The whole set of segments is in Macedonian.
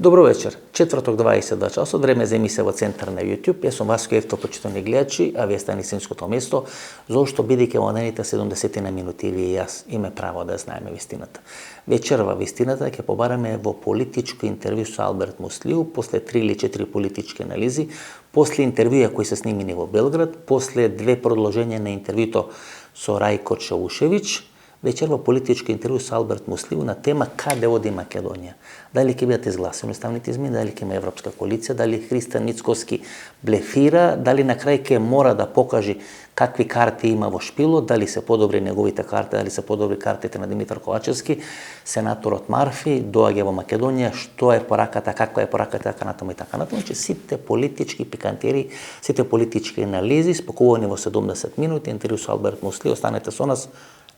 Добро вечер. Четврток 22 часот, време за емисија во центар на YouTube. Јас сум Васко Евто, почитувани гледачи, а вие сте на истинското место, зошто бидејќи во наредните 70 на минути вие и јас име право да знаеме вистината. Вечерва вистината ќе побараме во политичко интервју со Алберт Муслиу, после 3 или 4 политички анализи, после интервјуа кои се снимени во Белград, после 2 продолжења на интервјуто со Рајко Чаушевиќ, вечерва политичко интервју со Алберт Муслиу на тема каде оди Македонија. Дали ќе бидат изгласени уставните измени, дали ќе има Европска коалиција, дали Христијан Мицкоски блефира, дали на крај ќе мора да покаже какви карти има во шпилот, дали се подобри неговите карти, дали се подобри картите на Димитар Ковачевски, сенаторот Марфи, доаѓа во Македонија, што е пораката, каква е пораката, така натаму и така натаму. Значи сите политички пикантери, сите политички анализи, спакувани во 70 минути, интервју со Алберт Муслиу, останете со нас,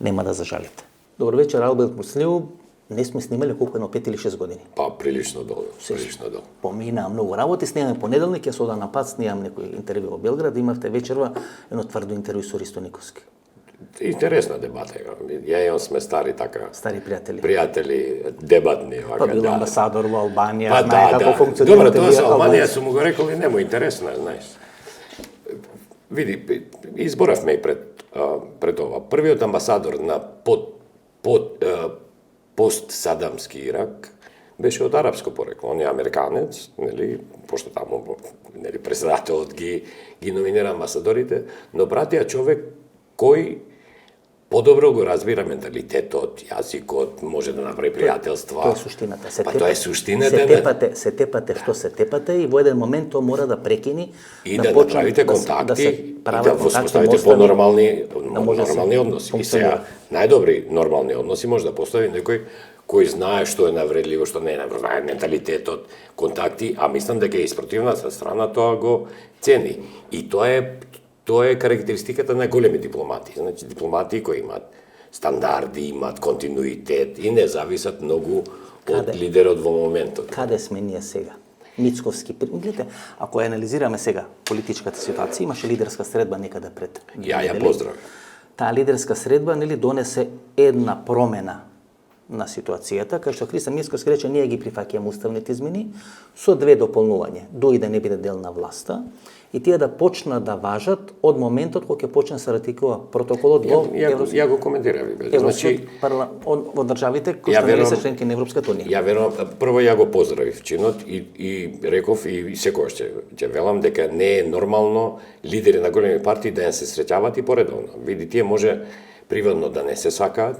нема да зажалите. Добро вечер, Алберт Муслиу. Не сме снимали колку едно 5 или 6 години. Па, прилично долго. Помина многу работи, снимаме понеделник, јас одам на пат, снимам некој интервју во Белград, имавте вечерва едно тврдо интервју со Ристо Никовски. Интересна дебата. Ја и он сме стари така. Стари пријатели. Пријатели, дебатни. Па бил амбасадор во Албанија, па, знае како функционира. Добро, тоа со Албанија сум му го рекол и нему интересно, знаеш. Види, изборавме и пред ова. Првиот амбасадор на пост-садамски Ирак беше од арапско порекло. Он е американец, нели, пошто таму нели председателот ги номинира амбасадорите, но пратија човек кој подобро го разбира менталитетот, јазикот, може да направи пријателства. Тоа е суштината. Тоа е суштината. Се тепате што се тепате и во еден момент тоа мора да прекини и да направите контакти и да воспоставите по-нормални односи. И сега најдобри нормални односи може да постави некој кој знае што е навредливо, што не е навредливо, знае менталитетот, контакти, а мислам дека и спротивната страна тоа го цени. И тоа е карактеристиката на големи дипломати. Значи, дипломати кои имаат стандарди, имаат континуитет и не зависат многу од лидерот во моментот. Каде сме ние сега? Мицковски. Гледате, ако ја анализираме сега политичката ситуација, имаше лидерска средба некаде пред. Ја поздравам. Таа лидерска средба нели донесе една промена на ситуацијата, кај што Христијан Мицкоски рече ние ги прифаќаме уставните измени со 2 дополнувања. Дој да не биде дел на власта и тие да почнат да важат од моментот кога ќе почне се ратификува протоколот во Ја го коментирав. Значи во државите кои што се членки на Европската унија. Ја верувам, прво ја го поздравив чинот и реков и секогаш ќе велам дека не е нормално лидери на големи партии да се среќаваат и поредовно. Види, тие може приватно да не се сакаат,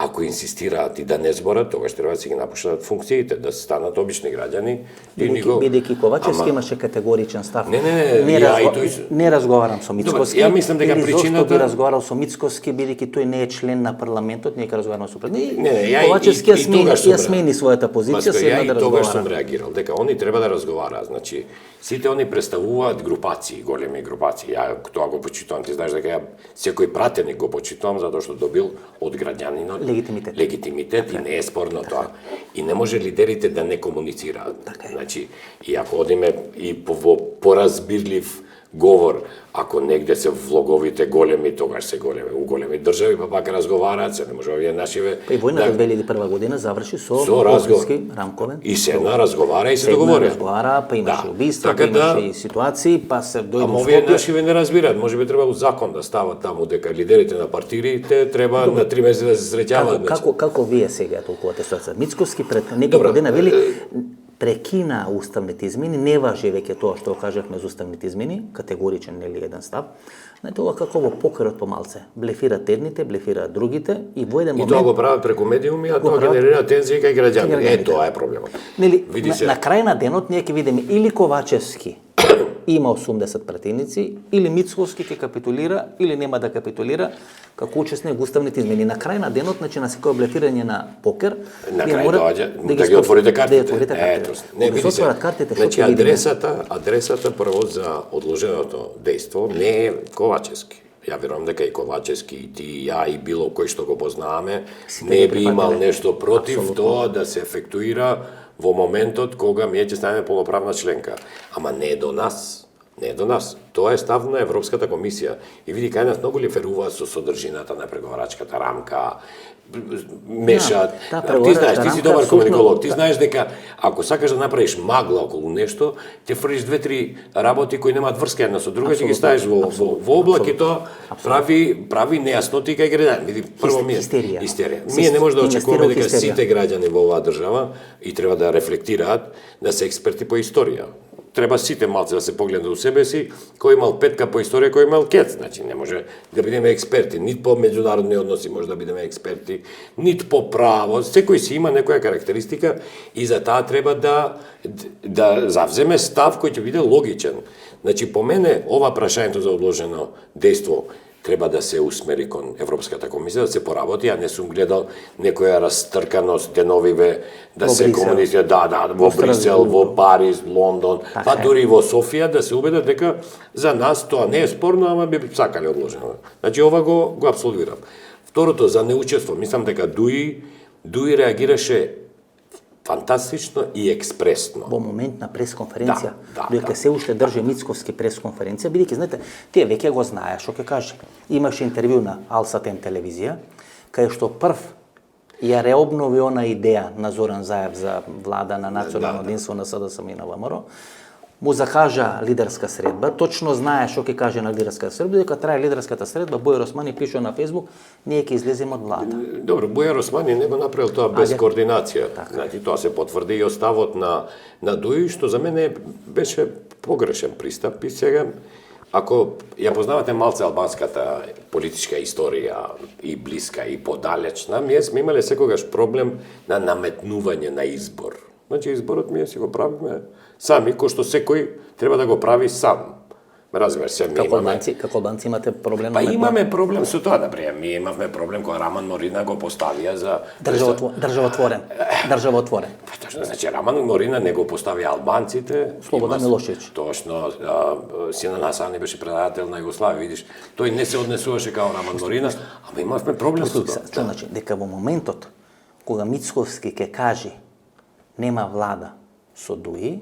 ако инсистираат и да не зборат, тогаш треба да си ги напуштат функциите, да станат обични граѓани. Бидејќи Ковачевски имаше категоричен став. Не разговарам со Мицкоски. Ја мислам дека причината би разговарал со Мицкоски бидејќи тој не е член на парламентот, ние ќе разговараме со пред. Ковачевски ја смени својата позиција, се да разговара. Тогаш сум реагирал дека они треба да разговараат, значи сите они представуваат групации, големи групации. Ја тоа го почитувам, ти знаеш дека ја секој пратеник го почитувам затоа што добил од граѓанинот легитимитет и не е спорно тоа. И не може лидерите да не комуницираат. Значи, и ако одиме и во поразбирлив говор, ако негде се влоговите големи, тогаш се големи, у големи држави, па пак разговараат, се не може овие нашиве. Па и војната 2001 година заврши со Охридски рамковен. И се разговара и се договори. Разговара, па имаше убиства, па имаше и ситуации, па се дојде. Ама овие нашиве не разбираат, можеби треба у закон да стават таму дека лидерите на партиите треба на 3 месеци да се среќаваат. Како вие сега толкувате ситуација? Мицкоски пред некој година вели прекина уставните измени, не важи веќе тоа што кажавме за уставните измени, категоричен нели еден став. Знаете, ова како во покерот помалце. Блефираат едните, блефираат другите и во еден момент... И тоа го прават преку медиуми, а тоа генерира тензија кај граѓани. Тоа е проблемот. Нели, на крај на денот ние ќе видиме или Ковачевски има 80 пратеници, или Мицковски ќе капитулира, или нема да капитулира, како учесник во уставните измени. На крај на денот, значи на секој блефирање на покер, на крај доаѓа да ги отворите картите. Не види се. Значи адресата прво за одложеното дејство не е Ковачевски. Ја верувам дека и Ковачевски, и ти, и ја, и било кој што го познаваме, не би имал нешто против тоа да се ефектуира во моментот кога ние ќе станеме полноправна членка. Ама не е до нас. Не до нас. Тоа е став на Европската комисија. И види кај нас многу лиферуваат со содржината на преговарачката рамка, мешаат. Ти знаеш, ти си добар комуниколог, ти знаеш дека ако сакаш да направиш магла околу нешто, ќе фрлиш 2-3 работи кои немаат врска една со друга, ќе ги ставиш во облак и тоа прави нејасноти кај граѓани. Види, прво ми е истерија. Ние не може да очекуваме дека сите граѓани во оваа држава и треба да рефлектираат да се експерти по историја. Треба сите малце да се погледнат у себе си, кој имал петка по историја, кој имал кет. Значи, не може да бидеме експерти, нит по меѓународни односи може да бидеме експерти, нит по право. Секој си има некоја карактеристика и за таа треба да завземе став кој ќе биде логичен. Значи, по мене, ова прашањето за одложено дејство треба да се усмери кон Европската комисија, да се поработи. Ја не сум гледал некоја растрканост, деновиве, да се комуницира, во Брисел, во Париз, Лондон, па дури во Софија, да се убедат дека за нас тоа не е спорно, ама би сакале одложено. Значи, ова го апсолвирам. Второто, за неучество, мислам дека Дуи реагираше фантастично и експресно. Во момент на пресконференција, додека се уште држи Мицковски пресконференција, бидејќи знаете, тие веќе го знаеа што ќе каже. Имаше интервју на Алсатем телевизија, кај што прв ја реобнови она идеја на Зоран Заев за влада на национално единство на СДСМ и на ВМРО, му закажа лидерска средба, точно знае што ќе каже на лидерската средба, дека трае лидерската средба, Бојар Османи пише на Фејсбук, ние ќе излеземе од влада. Добро, Бојар Османи не го направил тоа без координација. Значи, тоа се потврди и оставот на Дуи, што за мене беше погрешен пристап. И сега, ако ја познавате малце албанската политичка историја, и блиска, и подалечна, ние сме имале секогаш проблем на наметнување на избор. Значи, изборот ние си го правиме сами, кој што секој треба да го прави сам. Разбираш се, Како албанци имате проблем? Па имаме проблем со тоа, например, ние имавме проблем кога Раман Морина го поставија за државотворен. Па точно, значи Раман Морина не го поставија албанците. Слободан Милошевиќ. Точно, Синан Хасани беше председател на Југославија, видиш, тој не се однесуваше као Раман Морина, ама имавме проблем со тоа. Што значи, дека во моментот кога Мицковски ќе каже нема влада со Дуи,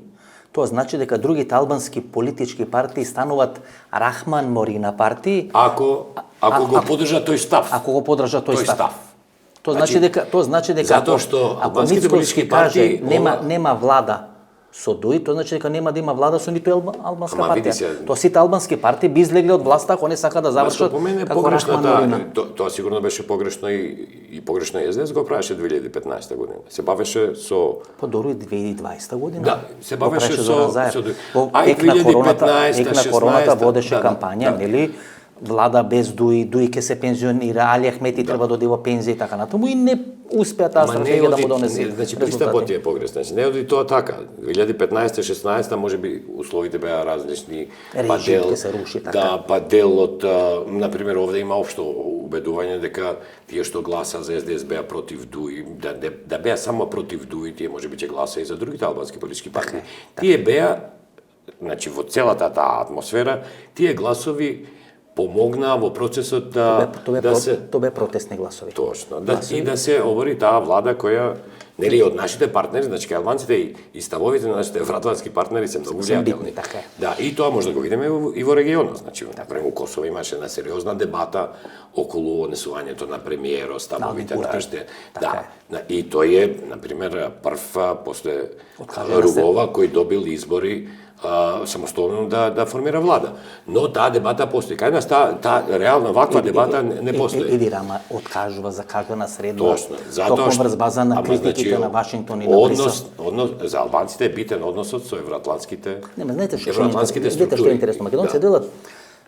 тоа значи дека другите албански политички партии стануваат Рахман Морина партии. Ако го подржа тој став. Ако го подржа тој став. Тоа значи дека затоа што ако Мицковски каже нема влада со Дуи, тоа значи дека нема да има влада со ниту албанска партија. Тоа сите албански партии би излегле од власта ако не сака да завршат како Рахман Морина. Тоа сигурно беше погрешно и погрешно СДС го правеше 2015 година. Се бавеше со Подору 2020 година. Да, се бавеше со ек на короната водеше кампања, нели? Влада без Дуи ќе се пензионира, Али Ахмети треба да оди во пензија и така натаму и не успеа таа стратегија да му донесе. Значи пристапот е погрешен. Значи не оди тоа така. 2015-16 можеби условите беа различни, па дел се руши така. Да, па дел од например овде има општо убедување дека тие што гласа за СДС беа против Дуи, да беа само против Дуи, тие можеби ќе гласа и за другите албански политички партии. Тие беа, значи во целата таа атмосфера, тие гласови помогнаа во процесот Тоа бе протестни гласови. Точно. И да се обори таа влада која нели од нашите партнери, значи албанците и ставовите на нашите евроатлантски партнери се многу влијателни. Да, и тоа може да го видиме и во регионот, значи например во Косово имаше една сериозна дебата околу однесувањето на премиерот, ставовите на нашите. Да. И тој е например прв после Ругова кој добил избори самостојно да формира влада. Но таа дебата постои. Кај нас таа реална ваква дебата не постои. Еди Рама откажува закажана средба. Точно. Затоа што врз база на критиките на Вашингтон и на Брисел. Однос за албанците е битен односот со евроатлантските. Нема, знаете што е интересно. Македонците делат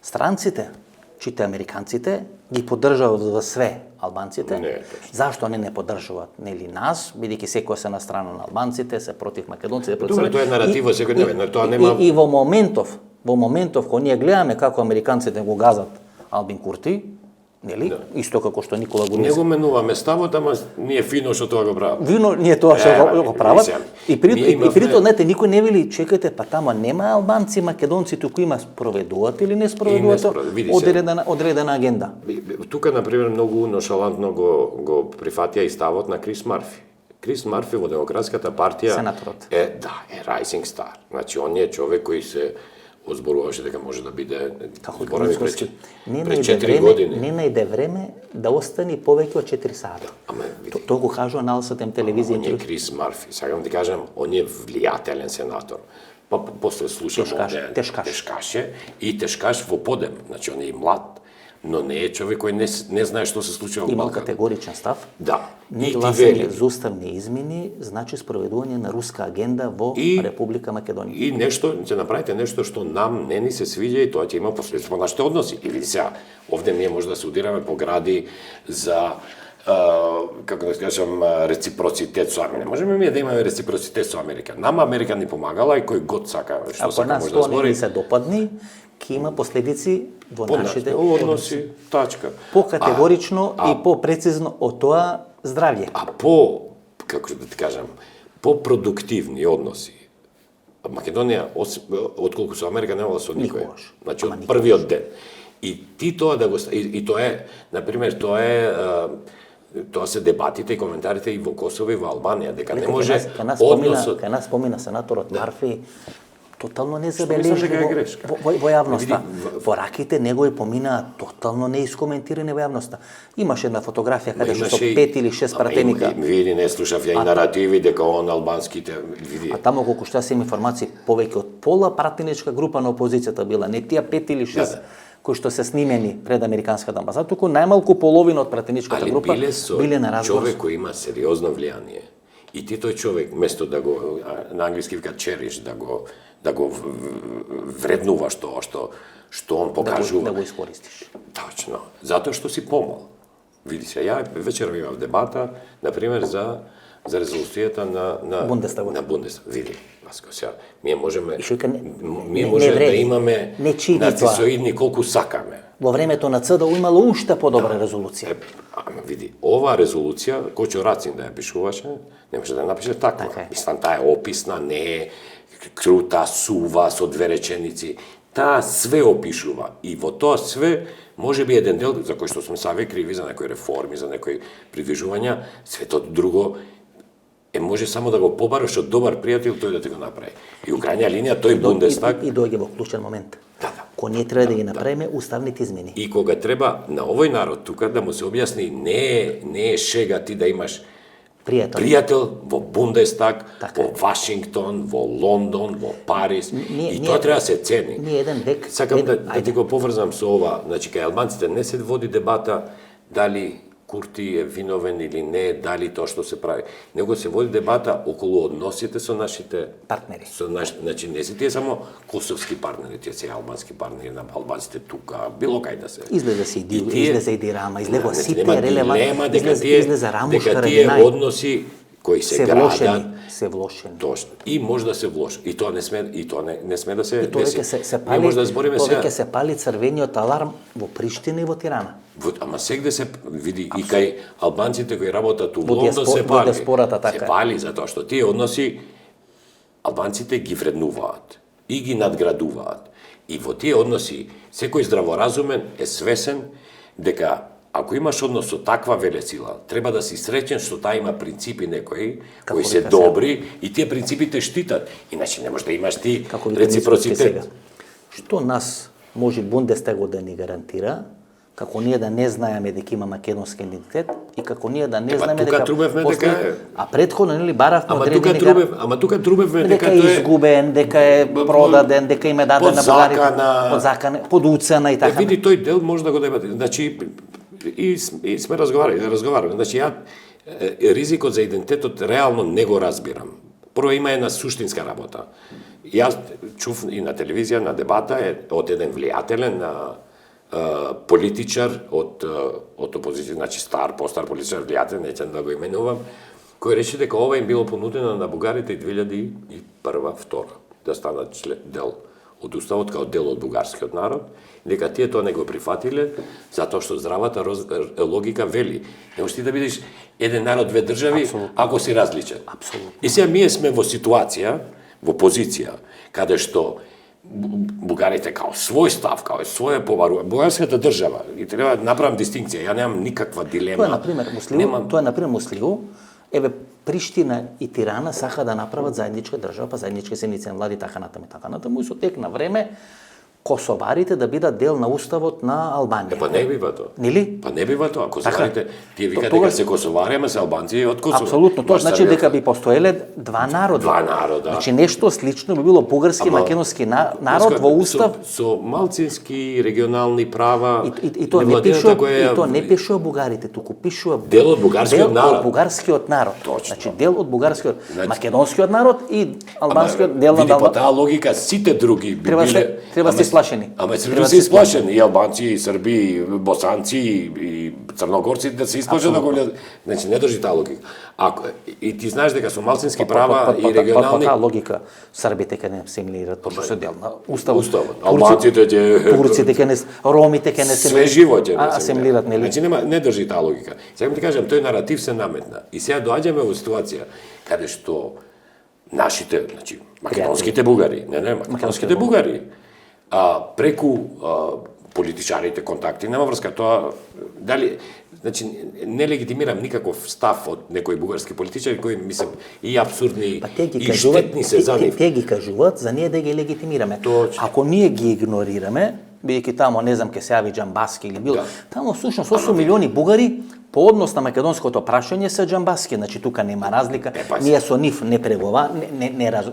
странците, чите американците ги поддржаваат во све албанците. Зашто не поддржуваат нели нас, бидејќи секој се на страна на албанците, се против македонците, Добре, тоа е наративо секојдневен, тоа нема. И во моментов кога ние гледаме како американците го газат Албин Курти, нели? Исто како што Никола Гунис. Не го менуваме ставот, ама ние фино што тоа го прават. Ние тоа што го прават. И при тоа, знаете, никој не вели, чекајте, па тама нема албанци, македонци, туку има спроведуваат или не спроведуваат одредена агенда. Тука, например, многу ношалантно го прифатија и ставот на Крис Марфи. Крис Марфи во Демократската партија Сенаторот. е rising star. Значи, он е човек кој се озборуваше дека може да биде Како зборови Мицкоски, пред 4 години. не најде време да остане повеќе од 4 сата. Ама види, Тоа го кажува на Алсатем телевизија. он е Крис Марфи, сакам да ти кажам, он е влијателен сенатор. Па после слушам, тешкаше и тешкаш во подем, значи он е и млад, но не е човек кој не знае што се случува во Има Балкан. категоричен став. Да. Не И ти гласање вели. за уставни измени значи спроведување на руска агенда во Република Македонија. И нешто, ќе направите нешто што нам не ни се свиѓа и тоа ќе има последици по нашите односи. И види сега, овде ние може да се удираме по гради за како да кажам, реципроцитет со Америка. Можеме ми да имаме реципроцитет со Америка. Нам Америка ни помагала и кој год сака, што Ако сака нас може да тоа не збори. ни се допадни, ќе има последици во По нашите нашите односи, тачка. По-категорично и по-прецизно од тоа здравје. А по, како да ти кажам, по-продуктивни односи. Македонија, отколку со Америка, немала со никој. Никогаш. Значи, Ама од првиот ден. И ти тоа да го... И тоа е, например, тоа се дебатите и коментарите и во Косово и во Албанија, дека не може односот... Кај нас спомина сенаторот Марфи, тотално не мислиш забележи дека е грешка? во јавноста. Види, Во раките негови помина тотално не искоментирани во јавноста. Имаше една фотографија каде што со 5 или 6 пратеника. Види, не слушав ја и наративи дека он албанските... Види, А таму колку што јас имам информации, повеќе од пола пратеничка група на опозицијата била, не тие 5 или 6 кои што се снимени пред американската амбасада, туку најмалку половина од пратеничката али група биле на разговор. човек кој има сериозно влијание. И ти тој човек, место да го, на англиски вика чериш, да го вреднуваш тоа што он покажува. Да го искористиш. Точно. Затоа што си помал. Види се, ја вечерва имав дебата, например, за резолуцијата на Бундестагот. На Бундестаг. Види, Васко, сега, ние можеме... И што вика, Ние не може да вреди. имаме Не чини тоа. нацисоидни колку сакаме. Во времето на ЦДУ имало уште подобра резолуција. Ама види, ова резолуција, Кочо Рацин да ја пишуваше, не може да ја напише таква. Така е. Мислам, таа е описна, не е крута, сува, со две реченици. Таа све опишува. И во тоа све, може би еден дел, за кој што сме саве криви, за некои реформи, за некои придвижувања, свето друго може само да го побараш од добар пријател, тој да ти го направи. И у крајна линија тој Бундестаг... И доаѓа во клучен момент. Да. Кој ние треба да ги направиме уставните измени. И кога треба на овој народ тука да му се објасни, не е шега ти да имаш пријател во Бундестаг, Така во Вашингтон, во Лондон, во Париз. И тоа треба да се цени. Ние еден век... Сакам да ти го поврзам со ова, значи кај албанците не се води дебата дали Курти е виновен или не, дали тоа што се прави. Него се води дебата околу односите со нашите партнери. Значи не се тие само косовски партнери, тие се албански партнери на албанците тука, било кај да се. Излезе си излезе и Дирама, излего сите релевантни, излезе Рамуш дека тие Харадинај. односи кои се градат, се влошени. Точно. И може да се влоши. И тоа не сме да се И тоа деси. веќе се Ние пали, може да збориме тоа сега. веќе се пали црвениот аларм во Приштина и во Тирана. Ама сегде се види и кај албанците кои работат у Во Лондон се во пали. диаспората, така Се е. пали затоа што тие односи албанците ги вреднуваат и ги надградуваат. И во тие односи секој здраворазумен е свесен дека ако имаш однос со таква велесила, треба да си среќен што таа има принципи некои кои се вика добри и тие принципи те штитат. Иначе не можеш да имаш ти Како вика Мицкоски сега. реципроцитет. Што нас може Бундестагот да ни гарантира, како ние да не знаеме дека има македонски идентитет и како ние да не знаеме тука дека трубевме дека а претходно нели баравме Ама одредени тука трубевме дека дека е тоа е изгубен, дека е продаден, дека им е даден на бугарите под закана, под уцена и така. Види, тој дел може да го дебати. Значи, и сме разговарали. Значи, ја ризикот за идентитетот реално не го разбирам. Прво има една суштинска работа. Јас чув и на телевизија, на дебата, од еден влијателен политичар од опозиција, значи постар политичар, влијателен, не ќе да го именувам, кој рече дека ова им било понудено на бугарите и 2001-2002 да станат дел од уставот као дел од бугарскиот народ, дека тие тоа не го прифатиле затоа што здравата логика вели не можеш ти да бидеш еден народ, две држави, ако си различен. Апсолутно. И сега ние сме во ситуација, во позиција, каде што бугарите као свој став, као своја побарува. Бугарската држава, и треба да направам дистинкција, ја немам никаква дилема. Тоа е например Муслиу, еве Приштина и Тирана сака да направат заедничка држава, па заеднички седници на влади, така натаму и со тек на време косоварите да бидат дел на уставот на Албанија. Па не бива тоа. Нели? Па не бива тоа. Косоварите, тие викаат тогаш- дека се косовари, ама се албанци од Косово. Апсолутно, тоа Баш значи Србија- дека би постоеле два народа. Два народа. Значи нешто слично би било бугарски, Ама- македонски народ во устав. Со малцински регионални права. И то не невладината пишува, која и то не пишува бугарите, туку пишува Дел од бугарскиот народ. Дел од бугарскиот народ. Точно. Значи дел од бугарскиот, Значи- македонскиот народ и албанскиот дел на Види, по Албанија. таа логика сите други би Треба биле... се- треба се сплашени. Ама Треба се се исплашени, и албанци, и срби, и босанци, и црногорци да се исплашат да го гледат. Значи не држи таа логика. Ако и ти знаеш дека со малцински права и регионални По таа логика србите ќе не асимилираат, пошто се дел на уставот. Уставот. Албанците ќе турците ќе не, ромите ќе не све живо ќе асимилираат, нели? Значи не држи таа логика. Сега ти кажам, тој наратив се наметна. И сега доаѓаме во ситуација каде што нашите, значи македонските бугари, македонските бугари, преку политичарите контакти, нема врска тоа, дали, значи, не легитимирам никаков став од некои бугарски политичари кои, мислам, и абсурдни, и штетни се за нив. Те ги кажуваат за ние да ги легитимираме. Точно. Ако ние ги игнорираме, бидејќи тамо, не знам, ке се јави Џамбаски или било, тамо всушност 8 милиони бугари по однос на македонското прашање се Џамбаски, значи тука нема разлика. Ние со нив не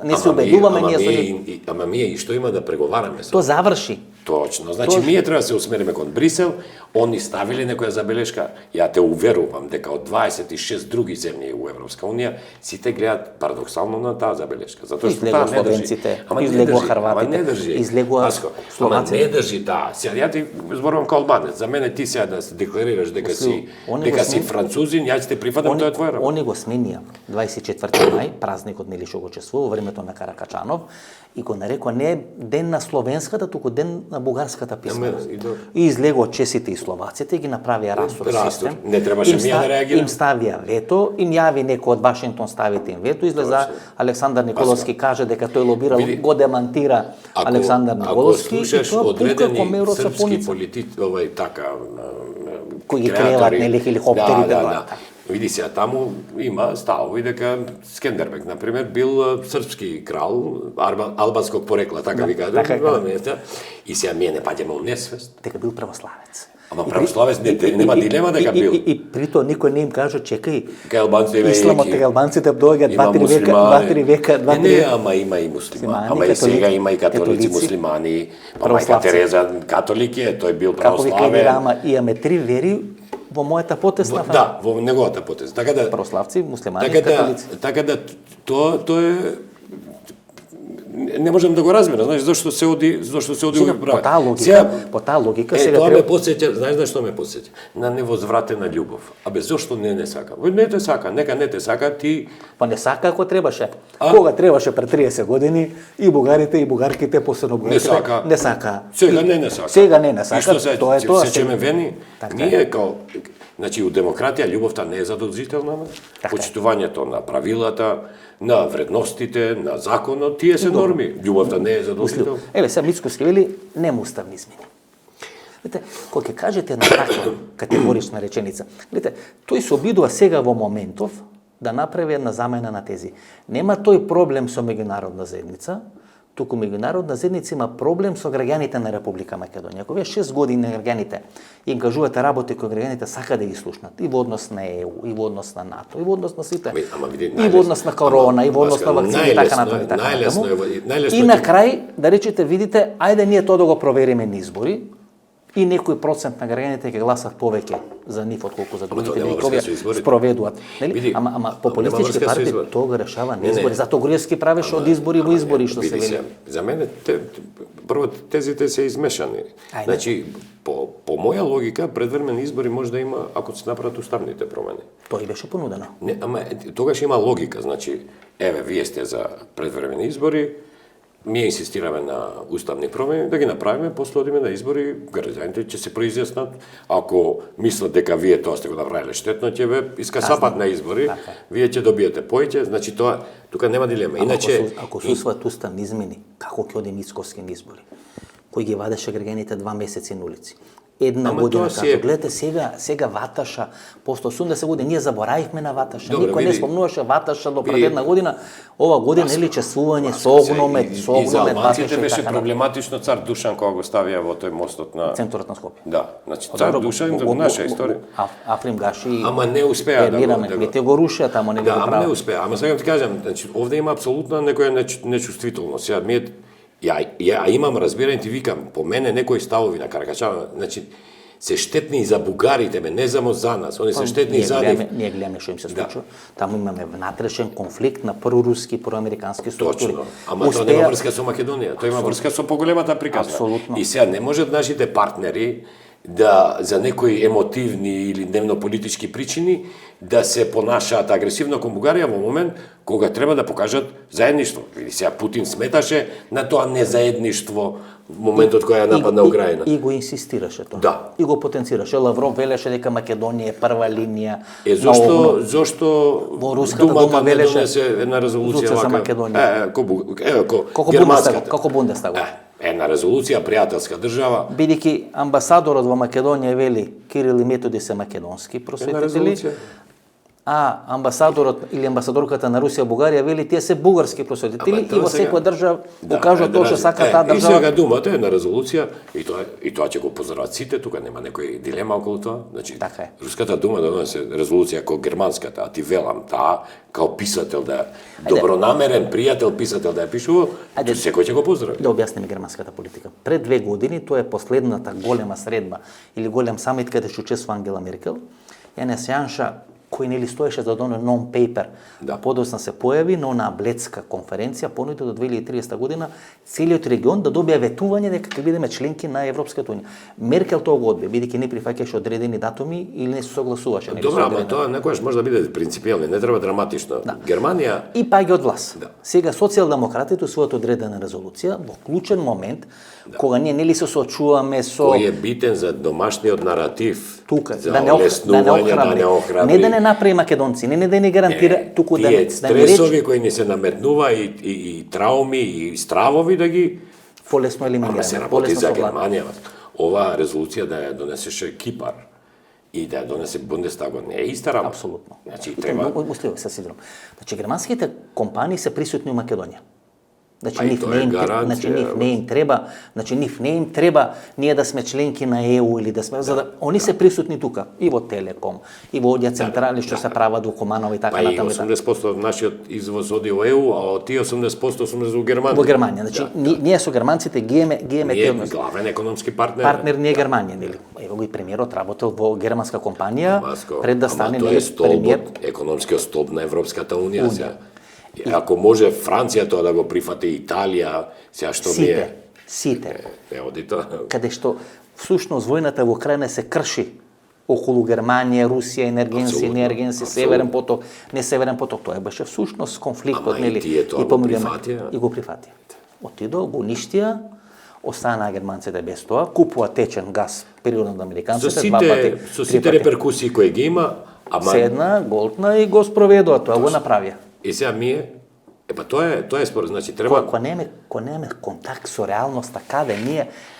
не се убедуваме, ние со нив. Ама ние и што има да преговараме со? Тоа заврши. Точно. Значи, ние треба да се усмериме кон Брисел, они ставиле некоја забелешка, ја те уверувам дека од 26 други земји у Европска Унија, сите гледат парадоксално на таа забелешка. Затоа што таа не држи. Излегува хрватите, не држи. излегува словаците. Ама не држи таа. Сега ја ти зборувам као албанец. За мене ти сега да се декларираш дека си французин, ја ќе те прифатам, тоа е твоја работа. Они го сменија 24 мај, празникот нели што го чествува во времето на Каракачанов, и го нарекоа не ден на словенската, туку ден на бугарската писменост. И излегоа чесите и словаците и ги направија растор систем. Не требаше ние да реагираме. Им ставија вето, им јави некој од Вашингтон ставите им вето, излеза Александар Николовски каже дека тој лобирал, го демантира Александар Николовски и тоа пука комеро сапоница. Политици, така кои ги креелат нели хеликоптерите. Да. Види се, таму има ставови дека Скендербек, например, бил српски крал, албанског порекла, така ви кажа. И сега ние не паѓаме у несвест. Дека бил православец. Ама православец нема дилема дека бил. И прито никој не им кажа, чекај, кај албанците има исламот кај албанците доаѓа 2-3 века. Не, ама има и муслимани. Ама и сега има и католици муслимани. Па мајка Тереза католик е, тој бил православен. Како ви кажа, ама имаме 3 вери во мојата потесна. Да, во неговата потесна. Така да православци, муслимани, католици. Така да тоа е не можам да го разберам, знаеш, зошто се оди по таа логика сега тоа ме потсеќа, знаеш зашто ме потсеќа? На невозвратена љубов. Абе зошто не сака? Не те сака, нека не те сака, ти па не сака ако требаше. Кога требаше пред 30 години и бугарите и бугарките посебно бугарките не сака. Сега не сака. Сега не сака. Тоа е тоа. Сеќаме вени. Ние као значи у демократија љубовта не е задолжителна, почитувањето на правилата, на вредностите, на законот, тие се норми. Љубовта не е задолжителна. Еве сега Мицкоски вели нема уставни измени. Видите, кога ќе кажете на таква категорична реченица, видите, тој се обидува сега во моментов да направи една замена на тези. Нема тој проблем со меѓународна заедница, туку меѓународна заедница има проблем со граѓаните на Република Македонија. Кога 6 години граѓаните им кажувате работи кои граѓаните сака да ги слушнат и во однос на ЕУ, и во однос на НАТО, и во однос на сите, и во однос на корона, и во однос на вакцини, така натаму, така натаму. И на крај да речете, видите, ајде ние тоа да го провериме на избори, и некој процент на граѓаните ќе гласат повеќе за нив отколку за другите, бидејќи спроведуваат, нели? Ама популистички партии тоа го решава на избори, затоа Груевски правеше од избори во избори, што се вели. За мене прво тезите се измешани. Значи по моја логика предвремени избори може да има ако се направат уставните промени. Тоа и беше понудено. Не, ама тогаш има логика, значи еве вие сте за предвремени избори, ние инсистираме на уставни промени, да ги направиме, после одиме на избори, граѓаните ќе се произјаснат. Ако мислат дека вие тоа сте го направиле штетно, ќе ве искасапат на избори, вие ќе добиете поеќе, значи тоа тука нема дилема. Иначе ако се усвојат уставни измени, како ќе оди Мицкоски на избори? Кој ги вадеше граѓаните 2 месеци на улици? една Ама година тоа си кажу. е- Гледате сега Ваташа, после 80 години ние заборавивме на Ваташа. Добре, Никој не види. спомнуваше Ваташа до пред Види. една година. Ова година нели чествување со огномет, И со за огномет албанците Ваташа и беше така. проблематично цар Душан кога го ставија во тој мостот на Центурот на Скопје. Да, значи цар Душан за наша историја. Африм Гаши. Ама не успеа да Емира го Мехмете го рушија тамо нели Да, го ама не прави. успеа. Ама сега ти кажам, значи овде има апсолутно некоја нечувствителност. Сега ја имам разбирање, ти викам, по мене некои ставови на Каракачанов, значи се штетни и за бугарите, не само за нас, они се штетни и за нив. Ние гледаме што им се случува. Таму имаме внатрешен конфликт на проруски, проамерикански структури. Точно. Ама тоа нема врска со Македонија, тоа има врска со поголемата приказна. Апсолутно. И сега не можат нашите партнери да за некои емотивни или дневно-политички причини да се понашаат агресивно кон Бугарија во момент кога треба да покажат заедништво. Види сега Путин сметаше на тоа незаедништво моментот кога ја нападна Украина. И го инсистираше тоа. Да. И го потенцираше. Лавров велеше дека Македонија е прва линија. Зошто Во Руската дума думата не велеше донесе една резолуција за вака? Македонија. Како германската. Како Бундестагот. Една резолуција, пријателска држава. Бидејќи амбасадорот во Македонија вели Кирил и Методи се македонски Една просветители, резолуција. а амбасадорот или амбасадорката на Русија Бугарија вели тие се бугарски просветители и тоа во сега- секоја држава Да, покажува тоа што сака таа И сега држава. думата е на резолуција и тоа ќе го поздрават сите, тука нема некој дилема околу тоа. Значи, Така е. Руската дума да донесе резолуција како германската, а ти велам таа као писател добронамерен пријател писател да ја пишува, секој ќе го поздрави. Да објасниме германската политика. Пред 2 години, тоа е последната голема средба или голем самит каде што учествува Ангела Меркел, Јанес Јанша кој нели стоеше за донор нон-пейпер, Да. подоцна се појави на онаа Бледска конференција, понуди до 2030 година целиот регион да добие ветување дека ќе бидеме членки на Европската унија. Меркел тоа го одби, бидејќи не прифаќаше одредени датуми или не се согласуваше. нели, со Добро, ама одредени тоа некогаш може да биде принципијално, не треба драматично. Германија и паѓа од власт. Да. Сега социјалдемократите усвојат одредена резолуција во клучен момент кога ние нели се соочуваме со кој е битен за домашниот наратив, тука за да не олеснување, да не охрабри. не да не направи македонци, не да не гарантира, туку да тие да ни стресови речи кои ни се наметнува и трауми и стравови да ги полесно Ама се елиминираме, работи полесно за совладаме. Германија. Оваа резолуција да ја донесеше Кипар и да ја донесе Бундестагот не е иста работа. Апсолутно. Значи треба Устливо се сидрам. Значи германските компании се присутни у Македонија. Значи Па и нив тоа не е им гаранција, значи нив не им треба ние да сме членки на ЕУ или да сме за да они се присутни тука и во Телеком и во овие централи што се прават во Куманово и така Па и натаму. 80% од нашиот извоз оди во ЕУ, а од тие 80% сме во Германија. Во Германија. Значи ние со германците ги имаме Ние тие главен економски партнер. партнер ни е Германија, нели? Ево го и премиерот работел во германска компанија Маско, пред да стане ама тоа нели е премиер. столбот, економскиот столб на Европската Унија. Сега. И ако може Франција тоа да го прифати, Италија, сега што ми е... Сите. Не оди тоа. Каде што всушност војната во Украина се крши околу Германија, Русија, енергенси, Апсолутно, неергенси, апсолутно. Северен поток, не Северен поток, тоа беше всушност конфликтот, Ама и нели? тие тоа го помеѓу прифатија. И го прифатија. Отидо, го уништија, останаа германците без тоа, купува течен газ, природно од Со американците, два пати, со три сите пати. реперкусии кои ги има, ама Седна, голтна и го спроведува, тоа го направија. и сега ние тоа е според, значи треба Кога немаме контакт со реалноста,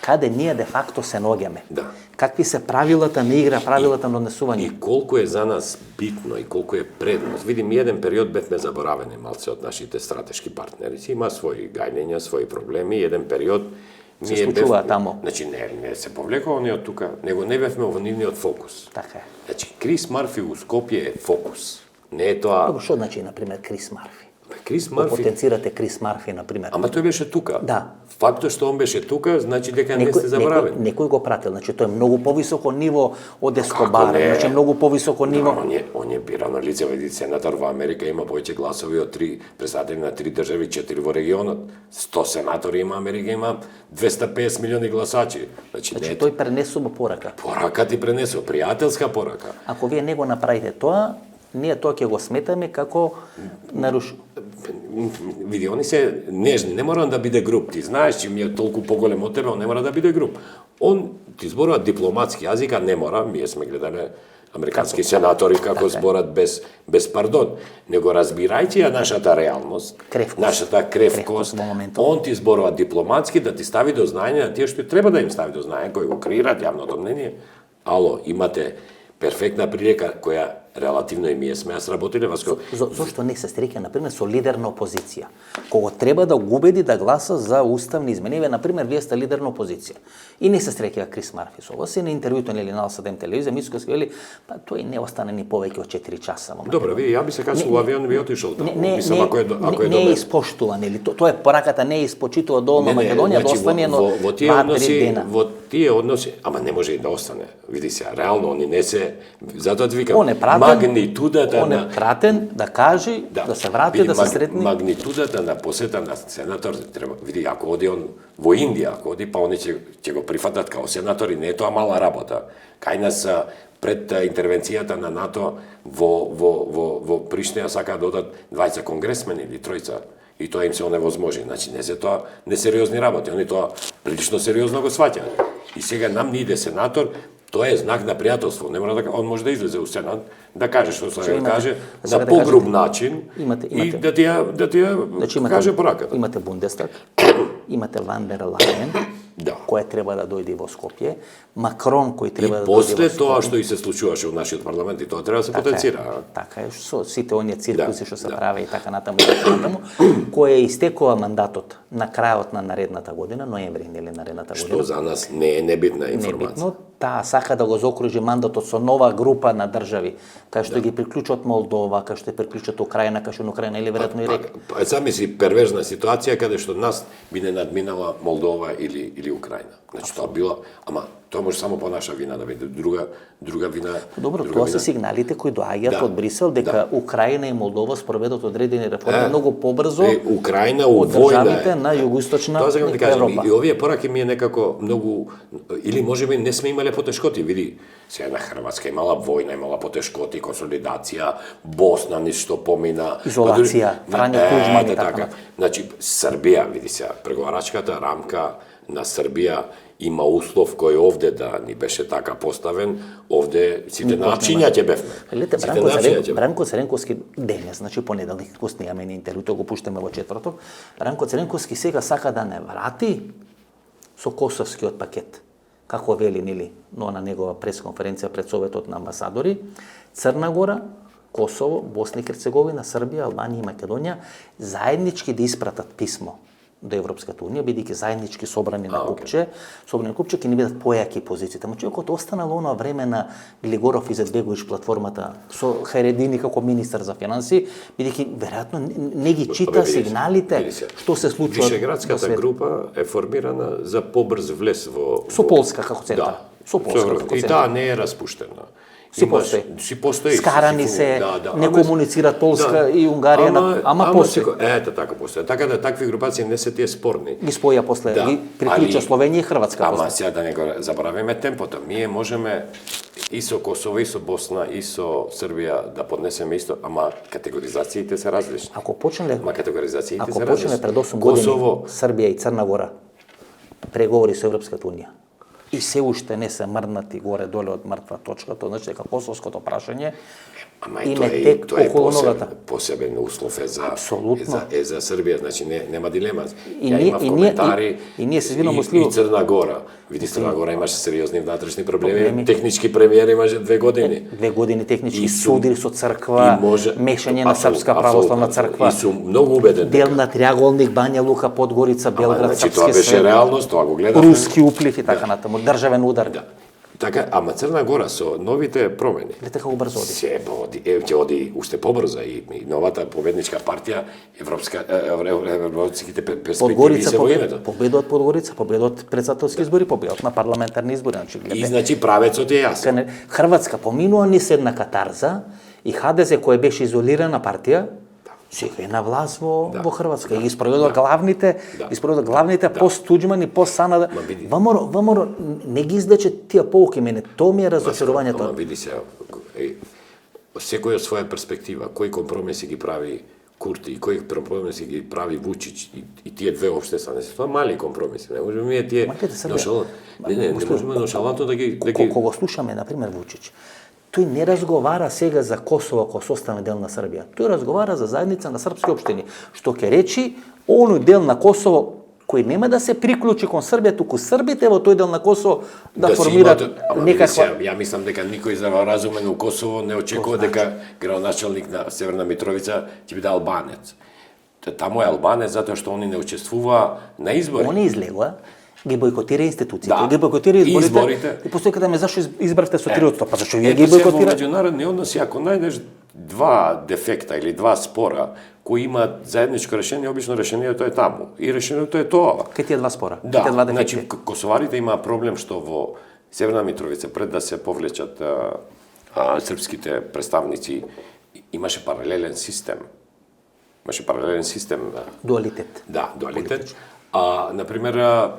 каде ние де факто се наоѓаме. Да. Какви се правилата на игра, правилата на однесување. и колку е за нас битно и колку е предност. Видим, еден период бевме заборавени малце од нашите стратешки партнери. Си има своји гајнења, своји проблеми, еден период Се случуваа таму. Значи не се повлекува ние од тука, него не бевме во нивниот фокус. Така е. Значи Крис Марфи у Скопје е фокус. Не е тоа. Добро, што значи, например, Крис Марфи? Крис Марфи. Потенцирате Крис Марфи, например. Ама тој беше тука. Да. Фактот што он беше тука, значи дека не сте заборавени. Некој го пратил, значи тоа е многу повисоко ниво од Ескобар, не? значи многу повисоко ниво. Он е бирано лице, види сенатор во Америка, има повеќе гласови од 3 представители на 3 држави, 4 во регионот. 100 сенатори има Америка, има 250 милиони гласачи. Значи не Значи е тој пренесува порака. порака ти пренесо, пријателска порака. Ако вие не го направите тоа, ние тоа ќе го сметаме како наруш. Види, они се нежни, не мора да биде груп. Ти знаеш, че ми е толку поголем од тебе, он не мора да биде груп. Он ти зборува дипломатски јазик, а не мора, ние сме гледале американски сенатори како зборат без пардон, него разбирајќи ја нашата реалност, нашата кревкост, он ти зборува дипломатски да ти стави до знаење на тие што треба да им стави до знаење, кои го креираат јавното мнение. Ало, имате перфектна прилика која релативно и ми сме сработиле. Зошто не се среќа, например, со лидер на опозиција, кого треба да го убеди да гласа за уставни измени? Например, вие сте лидер на опозиција и не се среќа Крис Марфи со вас и на интервјуто на Ал Садем телевизија, мислам дека вели, па тој не остане ни повеќе од 4 часа. Добро, ја би се качил во авион и би отишол таму. Мислам, ако е не испоштуван или тоа е пораката, не испочитува долна Македонија да остане но 2-3 дена. Во тие односи, ама не може и да остане. Види се, реално они не се, затоа викам, магнитудата он е пратен да каже, да се врати, да се сретне. Магнитудата на посета на сенатор треба, види, ако оди он во Индија, ако оди, па они ќе го прифатат као сенатори, не е тоа мала работа. Кај нас пред интервенцијата на НАТО во Приштина сакаат да одат 20 конгресмени или 3, и тоа им се оневозможи. Значи, не се тоа несериозни работи, они тоа прилично сериозно го сваќаат. И сега нам не иде сенатор, тоа е знак на пријателство. Не мора да он може да излезе у Сенат, да каже што се каже на погруб начин и да ти ја каже пораката. Имате Бундестаг, имате Ван дер Лајен, кој треба да дојде во Скопје, Макрон кој треба да дојде во Скопје. И после тоа што и се случуваше во нашиот парламент, и тоа треба да се потенцира. Така е, со сите оние циркуси што се прави и така натаму, кој истекува мандатот на крајот на наредната година, ноември или наредната година. Што за нас не е небитна информација. Таа сака да го заокружи мандатот со нова група на држави, кај што ги приклучат Молдова, кај што приклучат Украина, кај што на Украина или веројатно и река. Сами си перверзна ситуација каде што нас би не надминала Молдова или Украина. Значи тоа било, ама тоа може само по наша вина да биде, друга вина. Добро, тоа се сигналите кои доаѓаат од Брисел дека Украина и Молдова спроведат одредени реформи многу побрзо. Украина у војна на југоисточна Европа. И овие пораки ми е некако многу, или можеби не сме имале потешкоти, види, сега на Хрватска имала војна, имала потешкоти, консолидација, Босна ништо помина, изолација, Фрањо Кузман и така. Значи Србија, види се, преговарачката рамка на Србија има услов кој овде да ни беше така поставен, овде сите начиња ќе бевме. Гледате, Бранко Цренковски денес, значи понеделник, го снимаме на интервјуто, го пуштаме во четврток, Бранко Цренковски сега сака да не врати со косовскиот пакет. Како вели, нели, но на негова пресконференција пред Советот на амбасадори, Црна Гора, Косово, Босна и Херцеговина, Србија, Албанија и Македонија заеднички да испратат писмо до Европската унија, бидејќи заеднички собрани на купче, ќе ни бидат појаки позициите. Ма човекот останало оно време на Глигоров Изетбеговиќ платформата со Харедини како министар за финансии, бидејќи веројатно не ги чита сигналите што се случува. Вишеградската група е формирана за побрз влез во со Полска како центар. Со Полска како центар. И таа не е распуштена. Си постои. Скарани се, не комуницираат Полска и Унгарија, ама постои. Ето така постои. Така да такви групации не се тие спорни. Ги споја после, ги приклуча Словенија и Хрватска. Ама сега да не го заборавиме темпото. Ние можеме и со Косово, и со Босна, и со Србија да поднесеме исто, ама категоризациите се различни. Ако почнале пред 8 години Србија и Црна Гора преговори со Европската унија, и се уште не се мрднати горе-доле од мртва точка, тоа значи дека косовското прашање има тек околу ногата. Посебен услов е за Србија, значи нема дилема. Ја имав коментари и Црна Гора. Види, Црна Гора имаше сериозни внатрешни проблеми. Технички премиер имаше 2 години. 2 години технички суди со црква, мешање на Српска православна црква. И сум многу убеден. Дел на триаголник Бања Лука, Подгорица, Белград, Српски свет. Тоа беше реалност, тоа го гледавме. Руски уплив и така натаму, државен удар. Така, ама Црна Гора со новите промени. Гледате како брзо оди. Се ќе оди уште побрзо и новата победничка партија, европските перспективи се во името. Победот Подгорица, победот председателски избори, победот на парламентарни избори, значи гледате. И значи правецот е јасен. Хрватска поминува низ една катарза и ХДС која беше изолирана партија, сега е на власт во Хрватска и ги спроведува главните пост Туџман и пост Санада. Ваморо не ги издече тие полуки, мене тоа ми е разочарувањето. Ама види се, секој од своја перспектива, кои компромиси ги прави Курти и кои компромиси ги прави Вучич и тие две опште са, тоа мали компромиси. Не можеме ние тие не можеме ношалантно да ги кога слушаме на пример Вучич, Тој не разговара сега за Косово како составен дел на Србија. Тој разговара за заедница на српски општини, што ќе речи оној дел на Косово кој нема да се приклучи кон Србија, туку србите во тој дел на Косово да формираат некаква... Ја мислам дека никој здраворазумен у Косово не очекува дека градоначалник на Северна Митровица ќе биде албанец. Таму е албанец затоа што они не учествува на избори. Они излегува, ги бойкотира институциите, Да. ги бойкотира Изборите. И постои каде ме зашо избравте со 3%, па зашо вие ги Ето сега во бойкотирате? меѓународни односи, ако најдеш два дефекта или два спора кои имаат заедничко решение, обично решението е таму. И решението е тоа. Кај тие два спора, Да, тие два дефекти. значи косоварите имаа проблем што во Северна Митровица пред да се повлечат српските представници имаше паралелен систем. Дуалитет. Да, дуалитет. Например,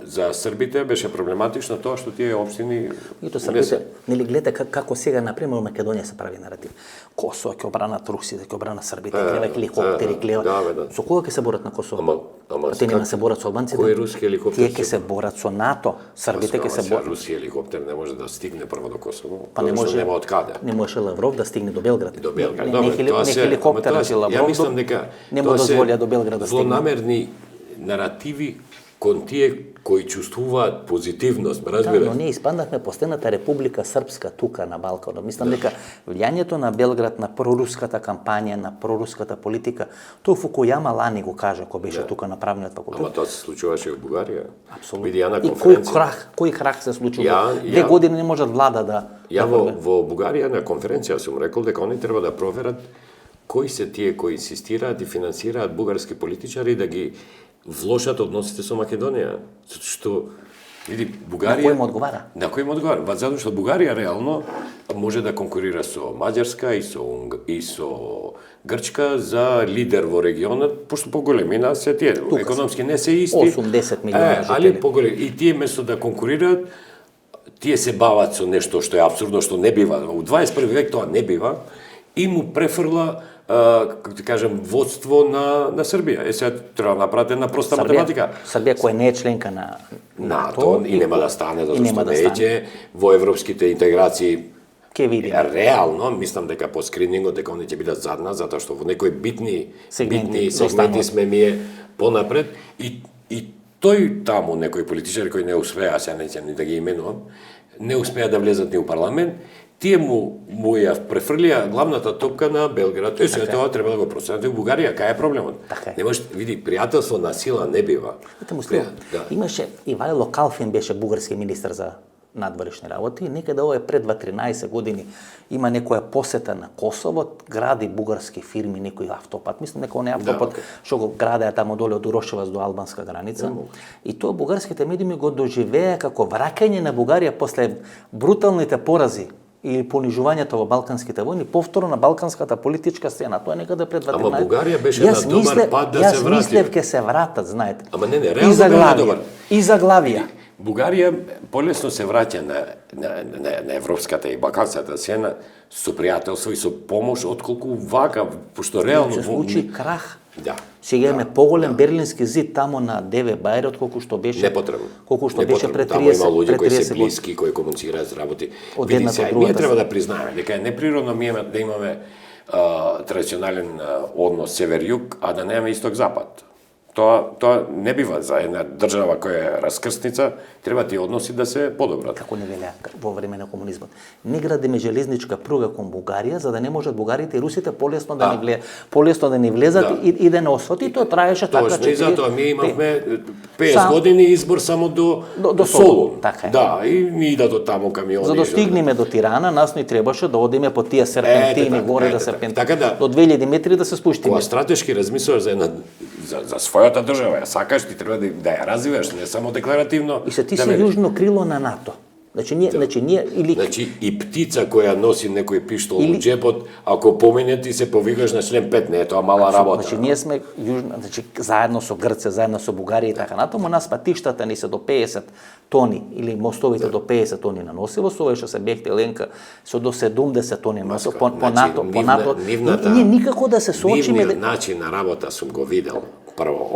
за србите беше проблематично тоа што тие општини И тоа србите, нели гледате како сега на пример во Македонија се прави наратив. Косово ќе обранат русите, ќе обранат србите, клева хеликоптери, клева. да. Со кога ќе се борат на Косово? Ама Те нема се борат со албанците. Кој руски хеликоптер? Тие ќе се борат со НАТО. Србите ќе се борат. Руски хеликоптер не може да стигне прво до Косово. Па не може. Нема од каде. Не можеше Лавров да стигне до Белград. До Белград. Не, Добре, тоа се хеликоптер, ама значи Лавров. Ја мислам дека не му дозволија до Белград да стигне. злонамерни наративи кон тие кои чувствуваат позитивност, ме Да, разбираш? но ние испаднахме последната Република Српска тука на Балканот. Мислам дека влијањето на Белград, на проруската кампања, на проруската политика, тоа Фукујама Лани го кажа кога беше тука на правниот факултет. Ама тоа се случуваше во Бугарија. Апсолутно. Види ја на И конференција. кој крах се случува? Ја- 2 години не можат влада да... Ја во Бугарија на конференција сум рекол дека они треба да проверат кои се тие кои инсистираат и финансираат бугарски политичари да ги влошат односите со Македонија. Затоа што види Бугарија На кој им одговара? На кој им одговара? Ба затоа што Бугарија реално може да конкурира со Маđarска и со Грчка за лидер во регионот, пошто поголемина се тие, економски не се исти. 80 милиона али жители. поголем. И тие место да конкурираат, тие се бават со нешто што е апсурдно, што не бива. У 21 век тоа не бива и му префрла како ти кажам, водство на Србија. Сега треба да направите една проста математика. Србија која не е членка на НАТО и нема да стане, затоа нема што да не стане. еќе во европските интеграции. Ќе видиме. Реално, мислам дека по скринингот дека они ќе бидат задна, затоа што во некои битни Сегменти сегменти сме ние понапред и тој таму некои политичари кои не успеа, сега не ќе ни да ги именувам, не успеа да влезат ни у парламент, тие му ја префрлија главната топка на Белград. Сега тоа треба да го проценете у Бугарија, кај е проблемот? Така е. Не може, види, пријателство на сила не бива. Да. Имаше Ивајло Калфин беше бугарски министар за надворешни работи и некаде ова е пред 13 години има некоја посета на Косово, гради бугарски фирми некој автопат. Мислам дека онaj автопат што го градеа таму доле од Урошевац до албанска граница. И тоа бугарските медиуми го доживеа како враќање на Бугарија после бруталните порази или понижувањето во балканските војни, повторно на балканската политичка сцена. Тоа е некаде пред 12. Ама Бугарија беше на добар пат да се врати. Јас мислев ке се вратат, знаете. Ама не, реално бе добар. И заглавија. Бугарија полесно се враќа на европската и балканската сцена со пријателство и со помош, отколку вака, пошто реално се случи крах. Да. Сега имаме поголем Берлински зид тамо на Деве Бајре отколку што беше Непотребно. колку што беше пред 30 Таму има луѓе кои се години. блиски, кои комуницираат за работи. Од Види едната се, до ние другата треба се. да признаеме дека е неприродно да имаме традиционален однос север-југ, а да немаме исток-запад. Тоа не бива за една држава која е раскрсница, треба тие односи да се подобрат. Како не велеа во време на комунизмот. Не градиме железничка пруга кон Бугарија за да не можат бугарите и русите полесно да ни влезат и да не освоти. И тоа траеше така Точно, и затоа ние имавме 50 Сам- години избор само до Солун. Солун. Така е. Да, и ни идат таму камиони. За да стигнеме до Тирана, нас ни требаше да одиме по тие серпентини така, горе да така. серпентини. Така да- До 2000 метри да се спуштиме. Кога стратешки размислуваш за една за својата држава, ја сакаш, ти треба да ја развиваш, не само декларативно. И се ти да си велиш. јужно крило на НАТО. Значи ние или Значи и птица која носи некој пиштол у џепот, ако помине ти се повикаш на член 5, не е тоа мала работа. Значи ние сме јужна, значи заедно со Грција, заедно со Бугарија и така натаму, нас патиштата ни се до 50 тони или мостовите до 50 тони на носивост, ова што се бехте Ленка со до 70 тони носивост по НАТО, по НАТО. Ние никако да се соочиме Нивниот начин на работа сум го видел. Прво,